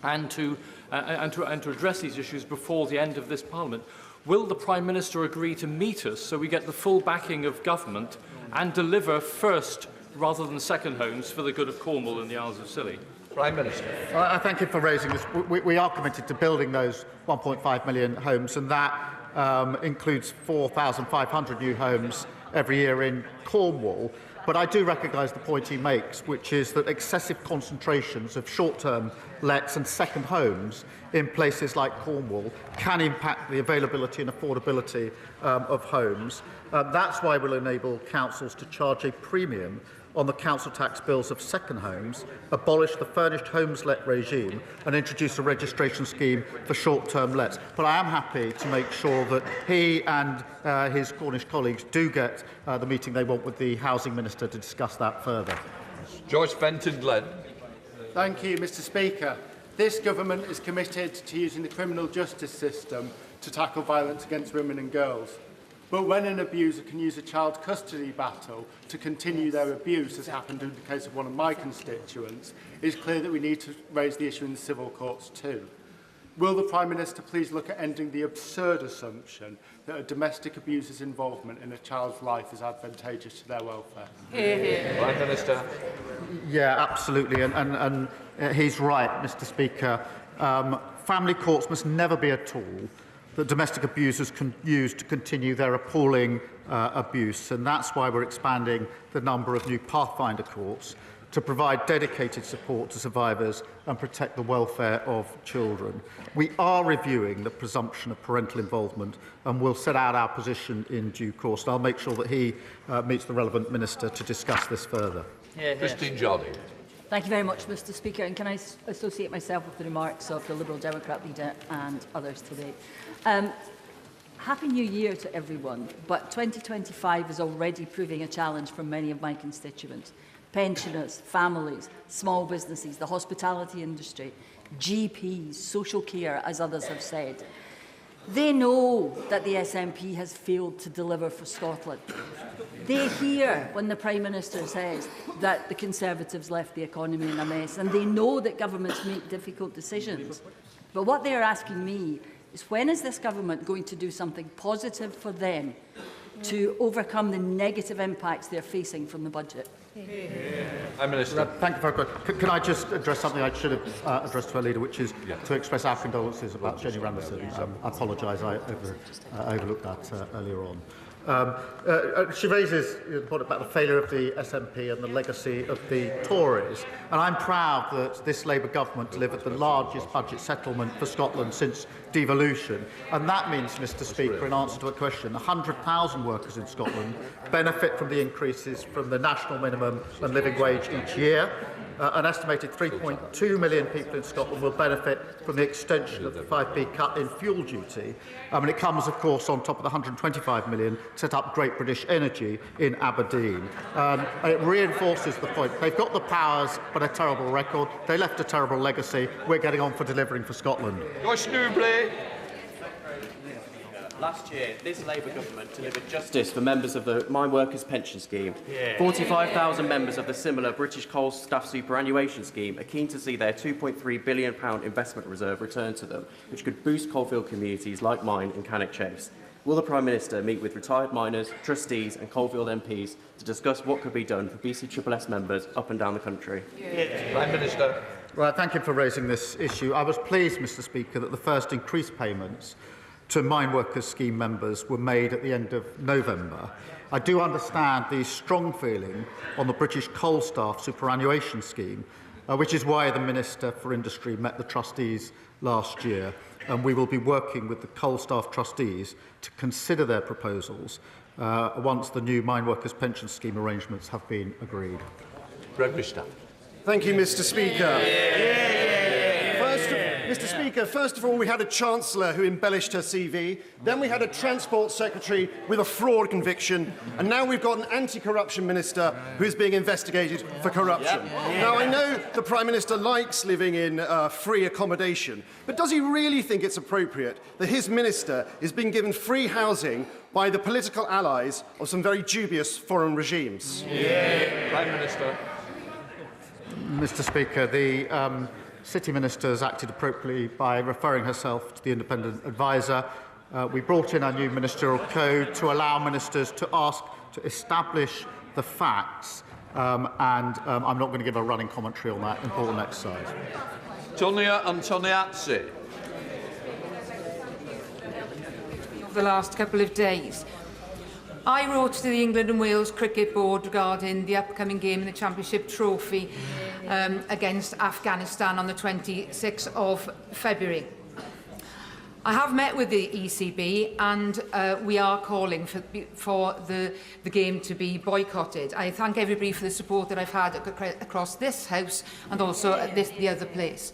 S14: and to address these issues before the end of this Parliament. Will the Prime Minister agree to meet us so we get the full backing of government and deliver first rather than second homes for the good of Cornwall and the Isles of Scilly?
S15: Prime Minister.
S13: I thank you for raising this. We are committed to building those 1.5 million homes, and that includes 4,500 new homes every year in Cornwall. But I do recognise the point he makes, which is that excessive concentrations of short-term lets and second homes in places like Cornwall can impact the availability and affordability of homes. That's why we'll enable councils to charge a premium on the council tax bills of second homes, abolish the furnished homes let regime and introduce a registration scheme for short-term lets. But I am happy to make sure that he and his Cornish colleagues do get the meeting they want with the Housing Minister to discuss that further.
S15: Joyce Fenton-Glenn.
S4: Thank you, Mr. Speaker. This government is committed to using the criminal justice system to tackle violence against women and girls. But when an abuser can use a child custody battle to continue their abuse, as happened in the case of one of my constituents, it is clear that we need to raise the issue in the civil courts too. Will the Prime Minister please look at ending the absurd assumption that a domestic abuser's involvement in a child's life is advantageous to their welfare?
S15: Prime Minister.
S13: Yeah, absolutely. And he's right, Mr. Speaker. Family courts must never be a tool that domestic abusers can use to continue their appalling abuse. And that's why we're expanding the number of new Pathfinder courts to provide dedicated support to survivors and protect the welfare of children. We are reviewing the presumption of parental involvement and we'll set out our position in due course. And I'll make sure that he meets the relevant minister to discuss this further.
S15: Christine Jolly.
S5: Thank you very much, Mr. Speaker. And can I associate myself with the remarks of the Liberal Democrat leader and others today? Happy New Year to everyone, but 2025 is already proving a challenge for many of my constituents. Pensioners, families, small businesses, the hospitality industry, GPs, social care, as others have said. They know that the SNP has failed to deliver for Scotland. They hear when the Prime Minister says that the Conservatives left the economy in a mess, and they know that governments make difficult decisions. But what they are asking me is, when is this government going to do something positive for them to overcome the negative impacts they're facing from the budget?
S15: Prime Minister.
S13: Thank you very much. Can I just address something I should have addressed to our leader, which is to express our condolences about Jenny Randerson. I apologise, I overlooked that earlier on. She raises the point about the failure of the SNP and the legacy of the Tories. And I'm proud that this Labour government delivered the largest budget settlement for Scotland since devolution. And that means, Mr. Speaker, in answer to a question, 100,000 workers in Scotland benefit from the increases from the national minimum and living wage each year. An estimated 3.2 million people in Scotland will benefit from the extension of the 5p cut in fuel duty. And it comes, of course, on top of the 125 million set up Great British Energy in Aberdeen. And it reinforces the point. They've got the powers, but a terrible record. They left a terrible legacy. We're getting on for delivering for Scotland.
S11: Last year, this Labour government delivered justice for members of the Mine Workers Pension Scheme. 45,000 members of the similar British Coal Staff Superannuation Scheme are keen to see their £2.3 billion investment reserve returned to them, which could boost coalfield communities like mine in Cannock Chase. Will the Prime Minister meet with retired miners, trustees and coalfield MPs to discuss what could be done for BCSS members up and down the country?
S15: Prime Minister.
S13: Well, thank you for raising this issue. I was pleased, Mr. Speaker, that the first increased payments to Mine Workers Scheme members were made at the end of November. I do understand the strong feeling on the British Coal Staff Superannuation Scheme, which is why the Minister for Industry met the trustees last year, and we will be working with the coal staff trustees to consider their proposals once the new Mine Workers Pension Scheme arrangements have been agreed.
S12: Thank you, Mr. Speaker. Mr. Speaker, first of all, we had a Chancellor who embellished her CV, then we had a Transport Secretary with a fraud conviction, and now we've got an anti-corruption minister who is being investigated for corruption. Now, I know the Prime Minister likes living in free accommodation, but does he really think it's appropriate that his minister is being given free housing by the political allies of some very dubious foreign regimes?
S15: Prime Minister.
S13: Mr. Speaker, the City Minister has acted appropriately by referring herself to the independent adviser. We brought in our new ministerial code to allow ministers to ask to establish the facts, and I'm not going to give a running commentary on that important exercise.
S15: Tonia Antoniazzi.
S24: The last couple of days, I wrote to the England and Wales Cricket Board regarding the upcoming game in the Championship Trophy against Afghanistan on the 26th of February. I have met with the ECB and we are calling for the game to be boycotted. I thank everybody for the support that I've had across this House and also at the other place.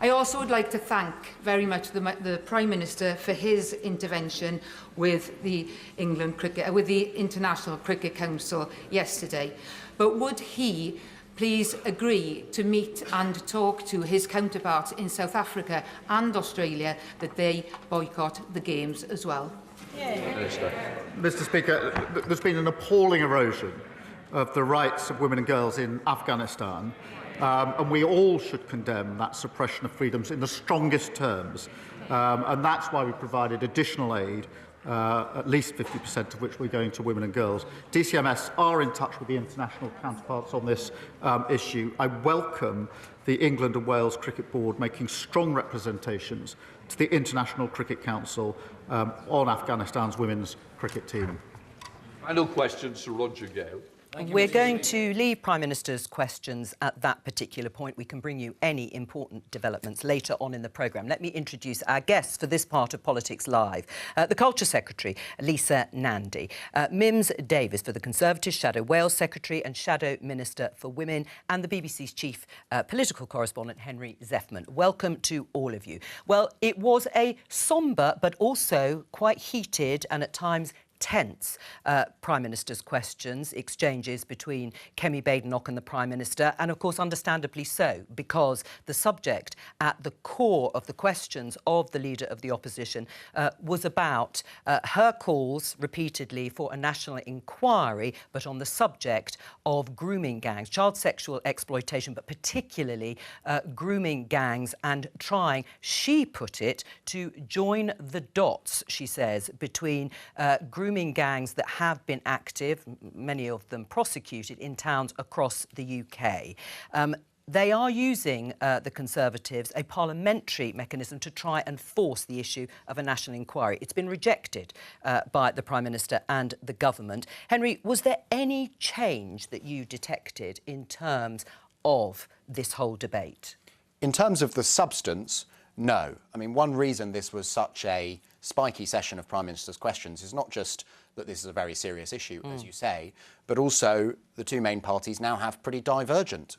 S24: I also would like to thank very much the Prime Minister for his intervention with the with the International Cricket Council yesterday. But would he please agree to meet and talk to his counterparts in South Africa and Australia that they boycott the Games as well?
S13: Mr. Speaker, there's been an appalling erosion of the rights of women and girls in Afghanistan. And we all should condemn that suppression of freedoms in the strongest terms. And that's why we provided additional aid, at least 50% of which we're going to women and girls. DCMS are in touch with the international counterparts on this issue. I welcome the England and Wales Cricket Board making strong representations to the International Cricket Council on Afghanistan's women's cricket team.
S15: Final question, Sir Roger Gale.
S1: We're going to leave Prime Minister's questions at that particular point. We can bring you any important developments later on in the programme. Let me introduce our guests for this part of Politics Live. The Culture Secretary, Lisa Nandy. Mims Davis for the Conservatives, Shadow Wales Secretary and Shadow Minister for Women, and the BBC's Chief Political Correspondent, Henry Zeffman. Welcome to all of you. Well, it was a sombre but also quite heated and at times tense Prime Minister's questions, exchanges between Kemi Badenoch and the Prime Minister, and of course understandably so, because the subject at the core of the questions of the Leader of the Opposition was about her calls repeatedly for a national inquiry, but on the subject of grooming gangs, child sexual exploitation, but particularly grooming gangs, and trying, she put it, to join the dots, she says, between grooming gangs that have been active, many of them prosecuted, in towns across the UK. They are using, the Conservatives, a parliamentary mechanism to try and force the issue of a national inquiry. It's been rejected by the Prime Minister and the government. Henry, was there any change that you detected in terms of this whole debate?
S7: In terms of the substance, no. I mean, one reason this was such a spiky session of Prime Minister's questions is not just that this is a very serious issue, as you say, but also the two main parties now have pretty divergent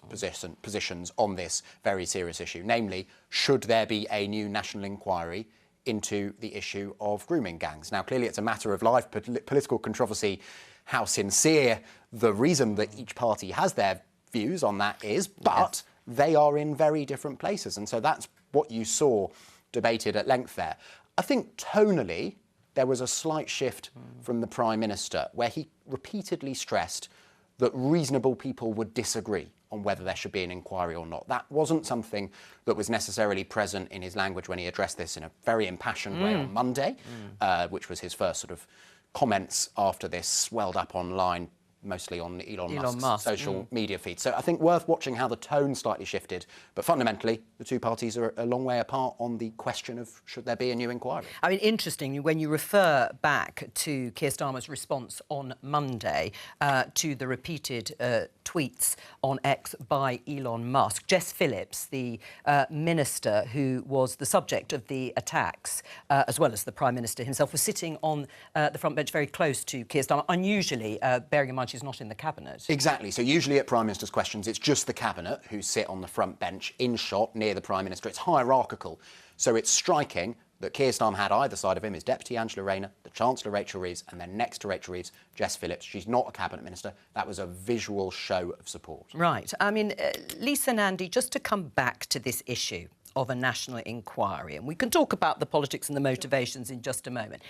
S7: positions on this very serious issue. Namely, should there be a new national inquiry into the issue of grooming gangs? Now, clearly it's a matter of live political controversy how sincere the reason that each party has their views on that is, but they are in very different places. And so that's what you saw debated at length there. I think tonally, there was a slight shift from the Prime Minister, where he repeatedly stressed that reasonable people would disagree on whether there should be an inquiry or not. That wasn't something that was necessarily present in his language when he addressed this in a very impassioned way on Monday, which was his first sort of comments after this swelled up online, mostly on Elon Musk's social media feed. So I think worth watching how the tone slightly shifted. But fundamentally, the two parties are a long way apart on the question of should there be a new inquiry.
S1: I mean, interesting, when you refer back to Keir Starmer's response on Monday to the repeated tweets on X by Elon Musk, Jess Phillips, the minister who was the subject of the attacks, as well as the Prime Minister himself, was sitting on the front bench very close to Keir Starmer, unusually, bearing in mind she's not in the Cabinet.
S7: Exactly. So usually at Prime Minister's questions, it's just the Cabinet who sit on the front bench in shot near the Prime Minister. It's hierarchical. So it's striking that Keir Starmer had either side of him his Deputy Angela Rayner, the Chancellor Rachel Reeves, and then next to Rachel Reeves, Jess Phillips. She's not a Cabinet Minister. That was a visual show of support.
S1: Right. I mean, Lisa Nandy, just to come back to this issue of a national inquiry, and we can talk about the politics and the motivations in just a moment.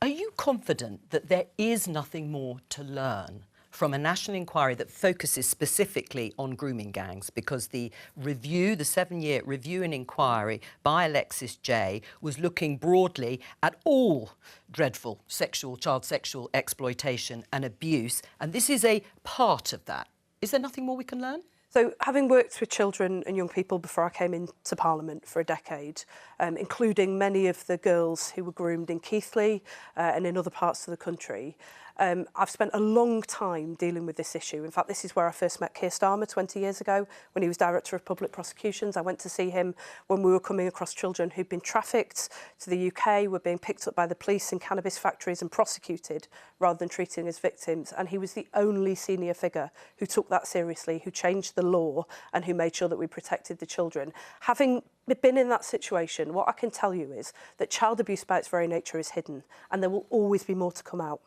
S1: Are you confident that there is nothing more to learn from a national inquiry that focuses specifically on grooming gangs? Because the review, the 7-year review and inquiry by Alexis Jay was looking broadly at all dreadful child sexual exploitation and abuse, and this is a part of that. Is there nothing more we can learn?
S8: So, having worked with children and young people before I came into Parliament for a decade, including many of the girls who were groomed in Keighley and in other parts of the country, I've spent a long time dealing with this issue. In fact, this is where I first met Keir Starmer 20 years ago when he was Director of Public Prosecutions. I went to see him when we were coming across children who'd been trafficked to the UK, were being picked up by the police in cannabis factories and prosecuted rather than treating as victims. And he was the only senior figure who took that seriously, who changed the law and who made sure that we protected the children. Having been in that situation, what I can tell you is that child abuse by its very nature is hidden, and there will always be more to come out.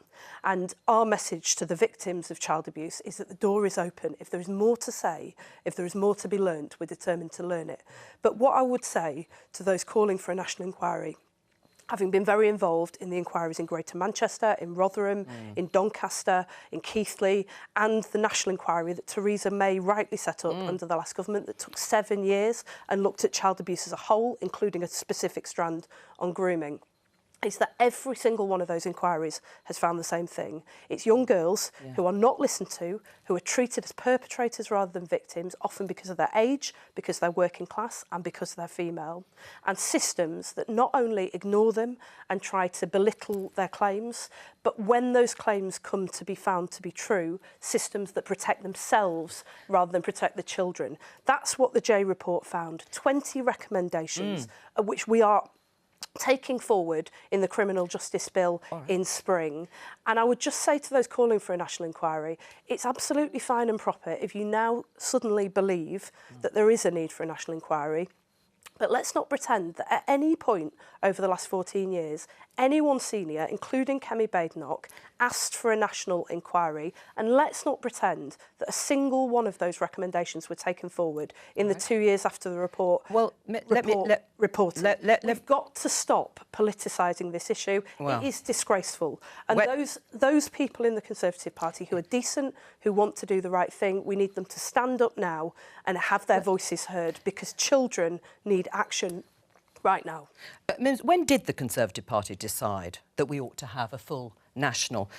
S8: And our message to the victims of child abuse is that the door is open. If there is more to say, if there is more to be learnt, we're determined to learn it. But what I would say to those calling for a national inquiry having been very involved in the inquiries in Greater Manchester, in Rotherham, in Doncaster, in Keighley, and the national inquiry that Theresa May rightly set up under the last government that took 7 years and looked at child abuse as a whole, including a specific strand on grooming, is that every single one of those inquiries has found the same thing. It's young girls who are not listened to, who are treated as perpetrators rather than victims, often because of their age, because they're working class, and because they're female. And systems that not only ignore them and try to belittle their claims, but when those claims come to be found to be true, systems that protect themselves rather than protect the children. That's what the J report found. 20 recommendations, which we are taking forward in the criminal justice bill in spring. And I would just say to those calling for a national inquiry, it's absolutely fine and proper if you now suddenly believe that there is a need for a national inquiry. But let's not pretend that at any point over the last 14 years, anyone senior, including Kemi Badenoch, asked for a national inquiry. And let's not pretend that a single one of those recommendations were taken forward in the 2 years after the report.
S1: Well,
S8: reported. We've got to stop politicising this issue. It is disgraceful. And those people in the Conservative Party who are decent, who want to do the right thing, we need them to stand up now and have their voices heard, because children need action right now.
S1: When did the Conservative Party decide that we ought to have a full national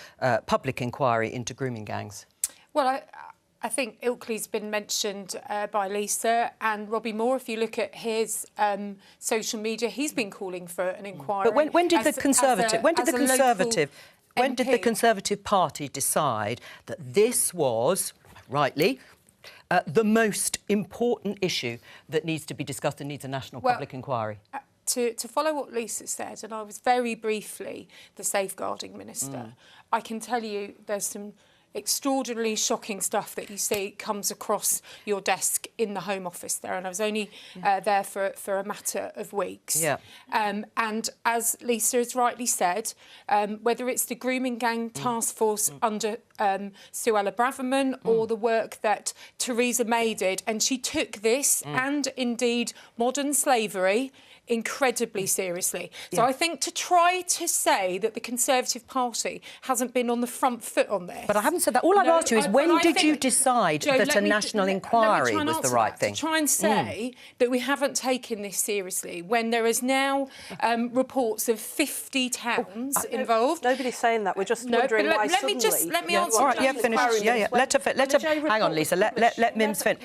S1: public inquiry into grooming gangs?
S9: Well, I think Ilkley's been mentioned by Lisa and Robbie Moore. If you look at his social media, he's been calling for an inquiry.
S1: But when did the Conservative Party decide that this was, rightly, the most important issue that needs to be discussed and needs a national public inquiry?
S9: To follow what Lisa said, and I was very briefly the safeguarding minister, I can tell you there's some extraordinarily shocking stuff that you see comes across your desk in the Home Office there, and I was only there for a matter of weeks. And as Lisa has rightly said, whether it's the grooming gang task force under Suella Braverman or the work that Theresa May did, and she took this and indeed modern slavery incredibly seriously. So I think to try to say that the Conservative Party hasn't been on the front foot on this...
S1: But I haven't said that. All I've asked you is when did you decide that a national inquiry was the right thing?
S9: To try and say that we haven't taken this seriously when there is now reports of 50 towns involved.
S8: Nobody's saying that. We're just wondering why suddenly...
S9: Let me answer.
S1: All right, finish. Let her... Hang on, Lisa. Let Mims finish.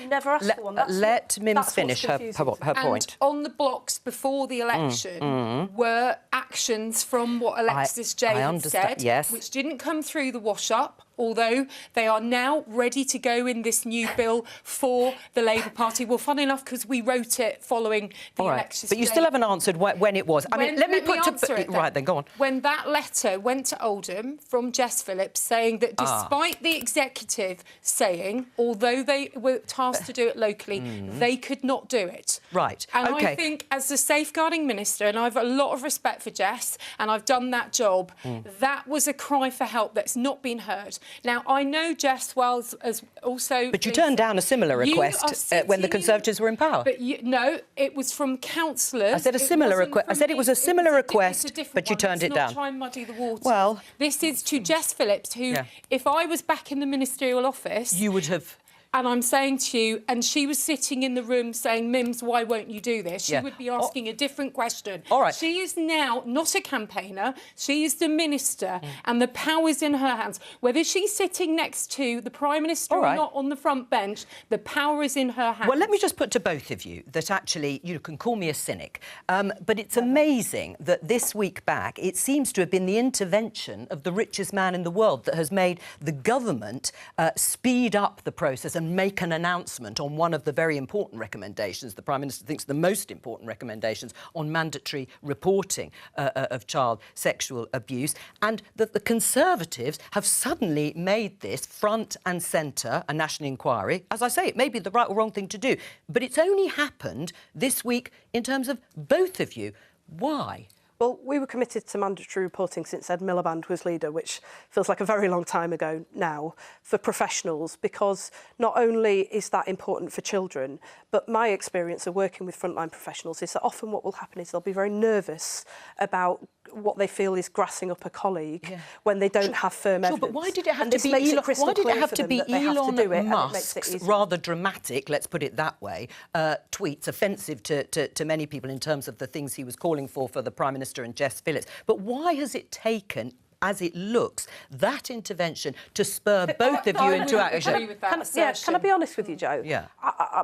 S1: Let Mims finish her point.
S9: And on the blocks before the election were actions from what Alexis Jay had said, which didn't come through the wash-up, although they are now ready to go in this new bill for the Labour Party. Well, funny enough, because we wrote it following the Alexis Jay.
S1: But you still haven't answered when it was. Let me answer it. Right, then, go on.
S9: When that letter went to Oldham from Jess Phillips saying that despite the executive saying, although they were tasked to do it locally, they could not do it.
S1: Right,
S9: and I think as the safeguarding minister, and I have a lot of respect for Jess, and I've done that job, that was a cry for help that's not been heard. Now, I know Jess Wells as also...
S1: But you turned down a similar request when the Conservatives were in power.
S9: But no, it was from councillors.
S1: I said a similar request. I said it was a similar request, but you turned it down.
S9: Let's not try and muddy the water.
S1: Well...
S9: This is to Jess Phillips, who, if I was back in the ministerial office...
S1: You would have...
S9: And I'm saying to you, and she was sitting in the room saying, Mims, why won't you do this? She would be asking a different question.
S1: All right.
S9: She is now not a campaigner. She is the minister, and the power's in her hands. Whether she's sitting next to the Prime Minister or not on the front bench, the power is in her hands.
S1: Well, let me just put to both of you that actually you can call me a cynic, but it's amazing that this week back it seems to have been the intervention of the richest man in the world that has made the government speed up the process and make an announcement on one of the very important recommendations, the Prime Minister thinks the most important recommendations, on mandatory reporting of child sexual abuse, and that the Conservatives have suddenly made this front and centre a national inquiry. As I say, it may be the right or wrong thing to do, but it's only happened this week in terms of both of you. Why?
S8: Well, we were committed to mandatory reporting since Ed Miliband was leader, which feels like a very long time ago now, for professionals, because not only is that important for children, But my experience of working with frontline professionals is that often what will happen is they'll be very nervous about what they feel is grassing up a colleague when they don't have firm evidence.
S1: But why did it have
S8: And
S1: to
S8: this
S1: be
S8: makes it
S1: Elon?
S8: crystal
S1: Why did it
S8: clear
S1: have
S8: for
S1: to
S8: them
S1: be
S8: that they have to
S1: Elon
S8: do it, and it makes it
S1: Musk's
S8: easy.
S1: rather dramatic, let's put it that way, tweets offensive to many people in terms of the things he was calling for the Prime Minister and Jess Phillips? But why has it taken, as it looks, that intervention to spur both of you into action?
S8: Can I be honest with you, Joe?
S1: Yeah.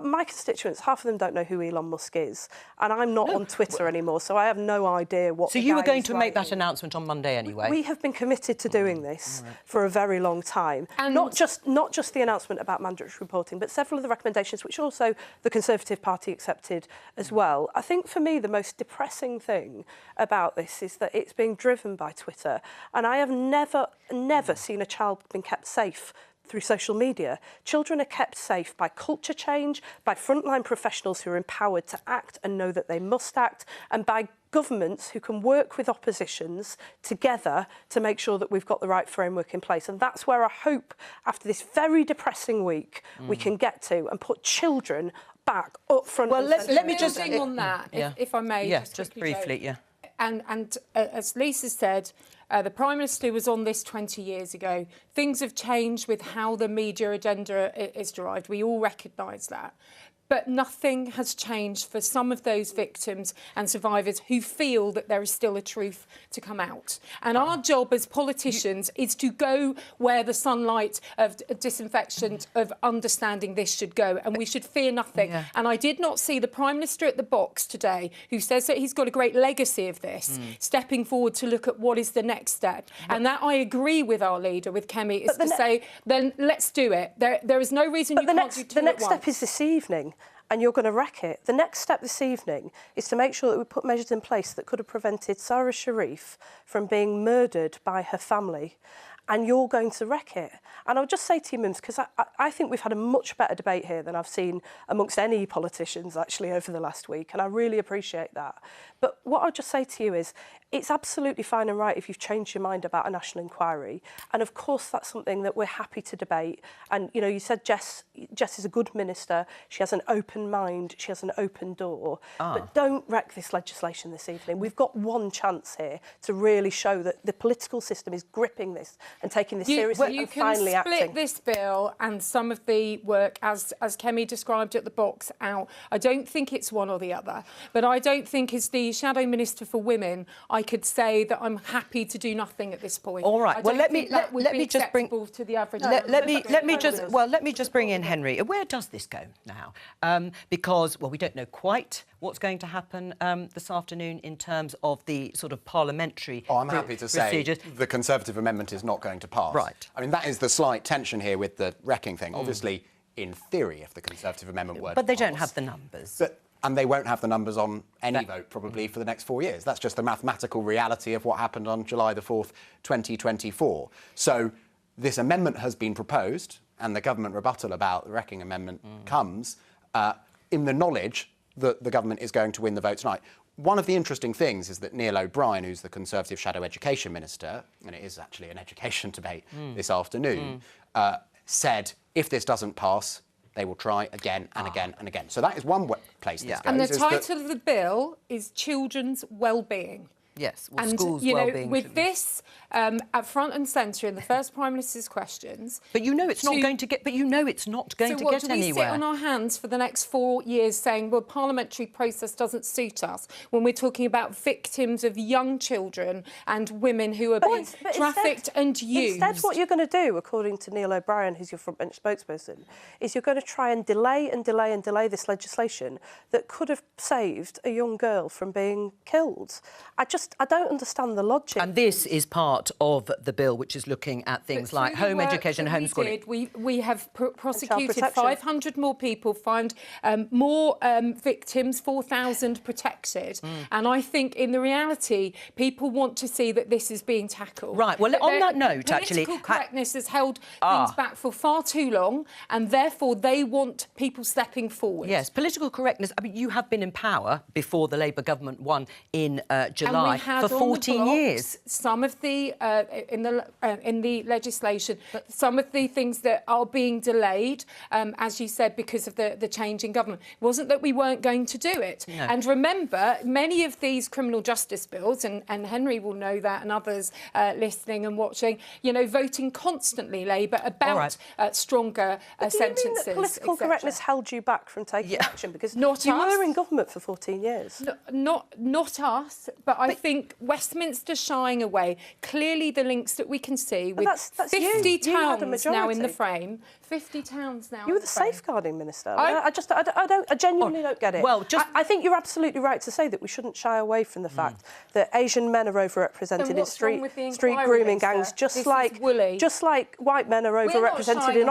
S8: My constituents, half of them don't know who Elon Musk is, and I'm not on Twitter anymore, so I have no idea what.
S1: So you were going to make that announcement on Monday anyway?
S8: We have been committed to doing this for a very long time. And not just the announcement about mandatory reporting, but several of the recommendations, which also the Conservative Party accepted as well. I think for me the most depressing thing about this is that it's being driven by Twitter, and I have never seen a child being kept safe through social media. Children are kept safe by culture change, by frontline professionals who are empowered to act and know that they must act, and by governments who can work with oppositions together to make sure that we've got the right framework in place. And that's where I hope, after this very depressing week, we can get to and put children back up front.
S1: Well, let me just
S9: on that, if I may.
S1: Yes, just briefly,
S9: Joe. And as Lisa said, the Prime Minister was on this 20 years ago. Things have changed with how the media agenda is derived. We all recognise that. But nothing has changed for some of those victims and survivors who feel that there is still a truth to come out. And our job as politicians is to go where the sunlight of disinfection, of understanding this should go, and we should fear nothing. And I did not see the Prime Minister at the box today, who says that he's got a great legacy of this, stepping forward to look at what is the next step. And that I agree with our leader, with Kemi, is to say, then let's do it. There is no reason you can't do two
S8: The next
S9: at once.
S8: step is this evening, and you're going to wreck it. The next step this evening is to make sure that we put measures in place that could have prevented Sarah Sharif from being murdered by her family. And you're going to wreck it. And I'll just say to you, Mims, because I think we've had a much better debate here than I've seen amongst any politicians, actually, over the last week, and I really appreciate that. But what I'll just say to you is, it's absolutely fine and right if you've changed your mind about a national inquiry. And of course, that's something that we're happy to debate. And, you know, you said Jess is a good minister. She has an open mind. She has an open door. But don't wreck this legislation this evening. We've got one chance here to really show that the political system is gripping this and taking this seriously and finally acting.
S9: You can split this bill and some of the work, as Kemi described at the box, out. I don't think it's one or the other. But I don't think as the Shadow Minister for Women, I could say that I'm happy to do nothing at this point.
S1: All right. Well, let me just bring
S9: to the average.
S1: Let me just bring in Henry. Where does this go now? Because we don't know quite what's going to happen this afternoon in terms of the sort of parliamentary.
S7: I'm happy to say
S1: procedures.
S7: the Conservative amendment is not going to pass.
S1: Right.
S7: I mean, that is the slight tension here with the wrecking thing. Obviously, in theory, if the Conservative amendment were to
S1: But they
S7: pass,
S1: don't have the numbers.
S7: And they won't have the numbers on any vote, probably, for the next 4 years. That's just the mathematical reality of what happened on July the 4th, 2024. So this amendment has been proposed, and the government rebuttal about the wrecking amendment comes in the knowledge that the government is going to win the vote tonight. One of the interesting things is that Neil O'Brien, who's the Conservative Shadow Education Minister, and it is actually an education debate this afternoon, said if this doesn't pass, they will try again and again and again. So that is one place this goes.
S9: And the title of the bill is Children's Wellbeing.
S1: Yes,
S9: and
S1: schools'
S9: you know,
S1: wellbeing.
S9: with this at front and centre in the first Prime Minister's questions.
S1: But you know it's not going to get. But you know it's not going to get
S9: do we
S1: anywhere.
S9: sit on our hands for the next 4 years saying, well, parliamentary process doesn't suit us, when we're talking about victims of young children and women who are being trafficked and used?
S8: Instead, what you're going to do, according to Neil O'Brien, who's your front bench spokesperson, is you're going to try and delay and delay and delay this legislation that could have saved a young girl from being killed. I don't understand the logic.
S1: And this is part of the bill which is looking at things like home education and homeschooling.
S9: We have prosecuted 500 more people, found more victims, 4,000 protected. And I think in the reality, people want to see that this is being tackled.
S1: Right, well, on that note, actually...
S9: Political correctness has held things back for far too long, and therefore they want people stepping forward.
S1: Yes, political correctness. I mean, you have been in power before the Labour government won in July. For 14 years.
S9: Some of the the legislation some of the things that are being delayed, as you said, because of the change in government. It wasn't that we weren't going to do it. No. And remember, many of these criminal justice bills, and Henry will know that, and others listening and watching, you know, voting constantly, Labour, about stronger sentences.
S8: Do you mean that political correctness held you back from taking action? Because you were in government for 14 years.
S9: No, not us, but I think Westminster shying away. Clearly, the links that we can see with
S8: that's
S9: 50 towns now in the frame. 50 towns now.
S8: You were the safeguarding minister. I genuinely don't get it. Well, I think you're absolutely right to say that we shouldn't shy away from the fact that Asian men are overrepresented in street grooming gangs, just like white men are overrepresented in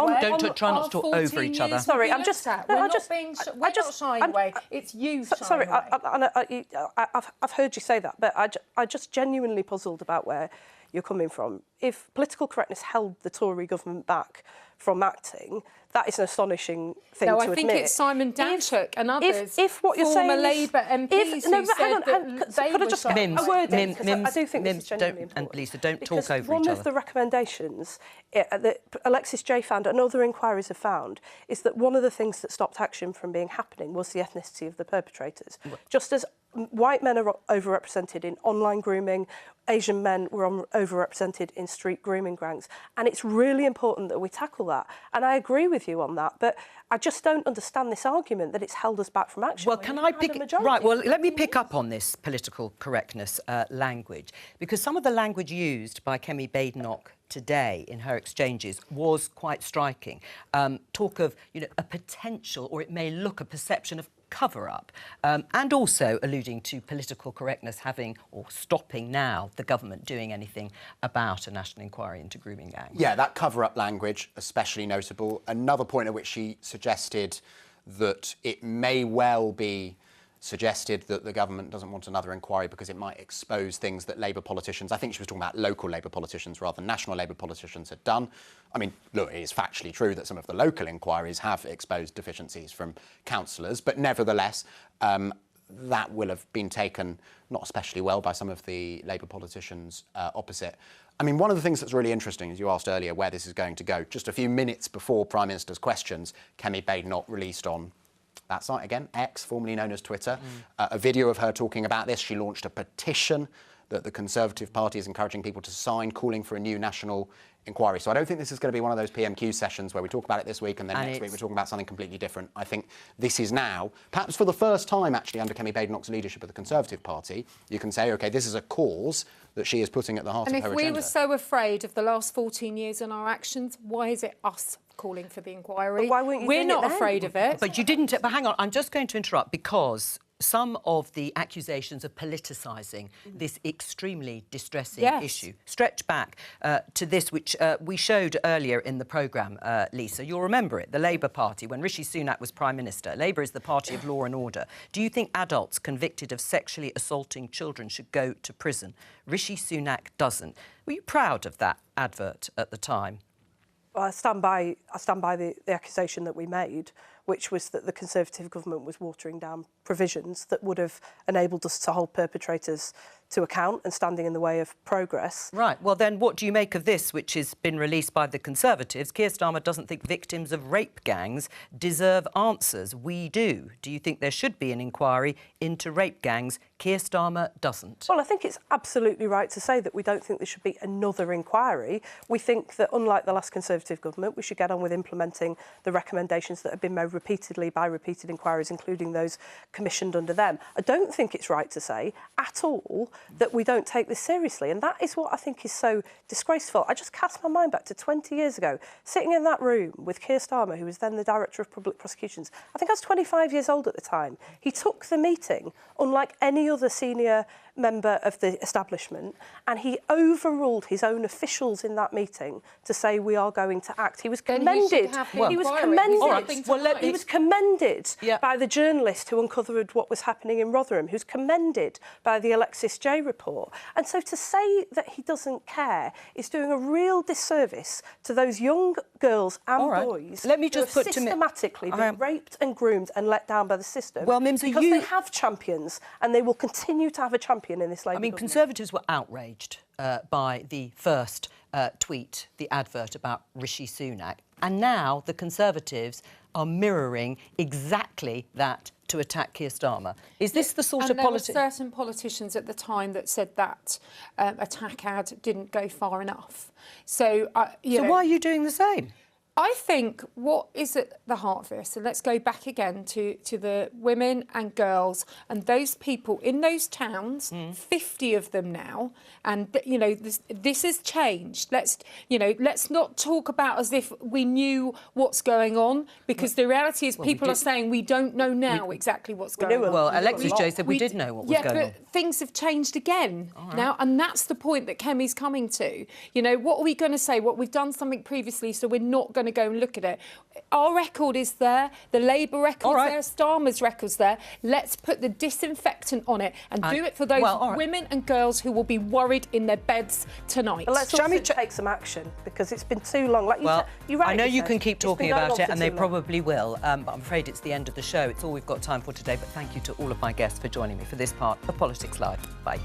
S1: try not to talk over each other.
S9: Sorry, I'm just. We're not shying away. It's you shying away.
S8: I've heard you say that, but I just genuinely puzzled about where you're coming from. If political correctness held the Tory government back from acting, that is an astonishing thing to admit.
S9: No, I think it's Simon Danchuk and others,
S8: if what you're
S9: former
S8: saying
S9: Labour MPs who said that they
S8: could I
S9: were
S8: just get a word in? Because I do think this is genuinely important.
S1: And Lisa, don't talk over each other.
S8: One of the recommendations that Alexis J found and other inquiries have found is that one of the things that stopped action from happening was the ethnicity of the perpetrators. Just as white men are overrepresented in online grooming, Asian men were overrepresented in street grooming gangs. And it's really important that we tackle that. And I agree with you on that, but I just don't understand this argument that it's held us back from action.
S1: Well, can I pick... Right, well, let me pick up on this political correctness language, because some of the language used by Kemi Badenoch today in her exchanges was quite striking. Talk of, you know, a potential, or it may look a perception of cover-up, and also alluding to political correctness having or stopping now the government doing anything about a national inquiry into grooming gangs.
S7: Yeah, that cover-up language, especially notable. Another point at which she suggested that it may well be suggested that the government doesn't want another inquiry because it might expose things that Labour politicians, I think she was talking about local Labour politicians rather than national Labour politicians, had done. I mean, look, it is factually true that some of the local inquiries have exposed deficiencies from councillors, but nevertheless, that will have been taken not especially well by some of the Labour politicians opposite. I mean, one of the things that's really interesting, as you asked earlier, where this is going to go, just a few minutes before Prime Minister's questions, Kemi Badenoch released on that site again, X, formerly known as Twitter, a video of her talking about this. She launched a petition that the Conservative Party is encouraging people to sign, calling for a new national inquiry. So I don't think this is going to be one of those PMQ sessions where we talk about it this week and then next week we're talking about something completely different. I think this is now, perhaps for the first time actually under Kemi Badenoch's leadership of the Conservative Party, you can say, OK, this is a cause that she is putting at the heart of her agenda.
S9: And if we were so afraid of the last 14 years and our actions, why is it us calling for the inquiry?
S8: But why weren't you
S9: We're
S8: doing
S9: not
S8: it then?
S9: afraid of it.
S1: But you didn't... But hang on, I'm just going to interrupt because some of the accusations of politicising this extremely distressing issue stretch back to this, which we showed earlier in the programme, Lisa. You'll remember it, the Labour Party, when Rishi Sunak was Prime Minister. Labour is the party of law and order. Do you think adults convicted of sexually assaulting children should go to prison? Rishi Sunak doesn't. Were you proud of that advert at the time?
S8: Well, I stand by the accusation that we made, which was that the Conservative government was watering down provisions that would have enabled us to hold perpetrators to account and standing in the way of progress.
S1: Right. Well, then what do you make of this, which has been released by the Conservatives? Keir Starmer doesn't think victims of rape gangs deserve answers. We do. Do you think there should be an inquiry into rape gangs? Keir Starmer doesn't.
S8: Well, I think it's absolutely right to say that we don't think there should be another inquiry. We think that, unlike the last Conservative government, we should get on with implementing the recommendations that have been made repeatedly by repeated inquiries, including those commissioned under them. I don't think it's right to say at all that we don't take this seriously, and that is what I think is so disgraceful. I just cast my mind back to 20 years ago, sitting in that room with Keir Starmer, who was then the Director of Public Prosecutions. I think I was 25 years old at the time. He took the meeting, unlike any other senior member of the establishment, and he overruled his own officials in that meeting to say we are going to act. He was commended. He was commended by the journalist who uncovered Brotherhood what was happening in Rotherham, who's commended by the Alexis J report. And so to say that he doesn't care is doing a real disservice to those young girls and boys
S1: Let me just
S8: who have
S1: put to
S8: systematically been raped and groomed and let down by the system.
S1: Well, Mimsy,
S8: because they have champions and they will continue to have a champion in this Labour government.
S1: Conservatives were outraged by the first tweet, the advert about Rishi Sunak. And now the Conservatives are mirroring exactly that to attack Keir Starmer. Is this the sort of politics?
S9: There were certain politicians at the time that said that attack ad didn't go far enough. So
S1: why are you doing the same?
S9: I think what is at the heart of this, and let's go back again to the women and girls and those people in those towns, 50 of them now, and this has changed. Let's not talk about as if we knew what's going on, because the reality is people are saying we don't know now exactly what's going on.
S1: Well, Alexis J said we did know what was going on.
S9: Yeah, but things have changed again now, and that's the point that Kemi's coming to. What are we going to say? What we've done something previously, so we're not going to go and look at it. Our record is there, the Labour record's there, Starmer's record's there. Let's put the disinfectant on it and do it for those women and girls who will be worried in their beds tonight.
S8: But let's also take some action, because it's been too long. Like you're right,
S1: I know you can keep talking about it, and they
S8: too long.
S1: probably will, but I'm afraid it's the end of the show. It's all we've got time for today, but thank you to all of my guests for joining me for this part of Politics Live. Bye.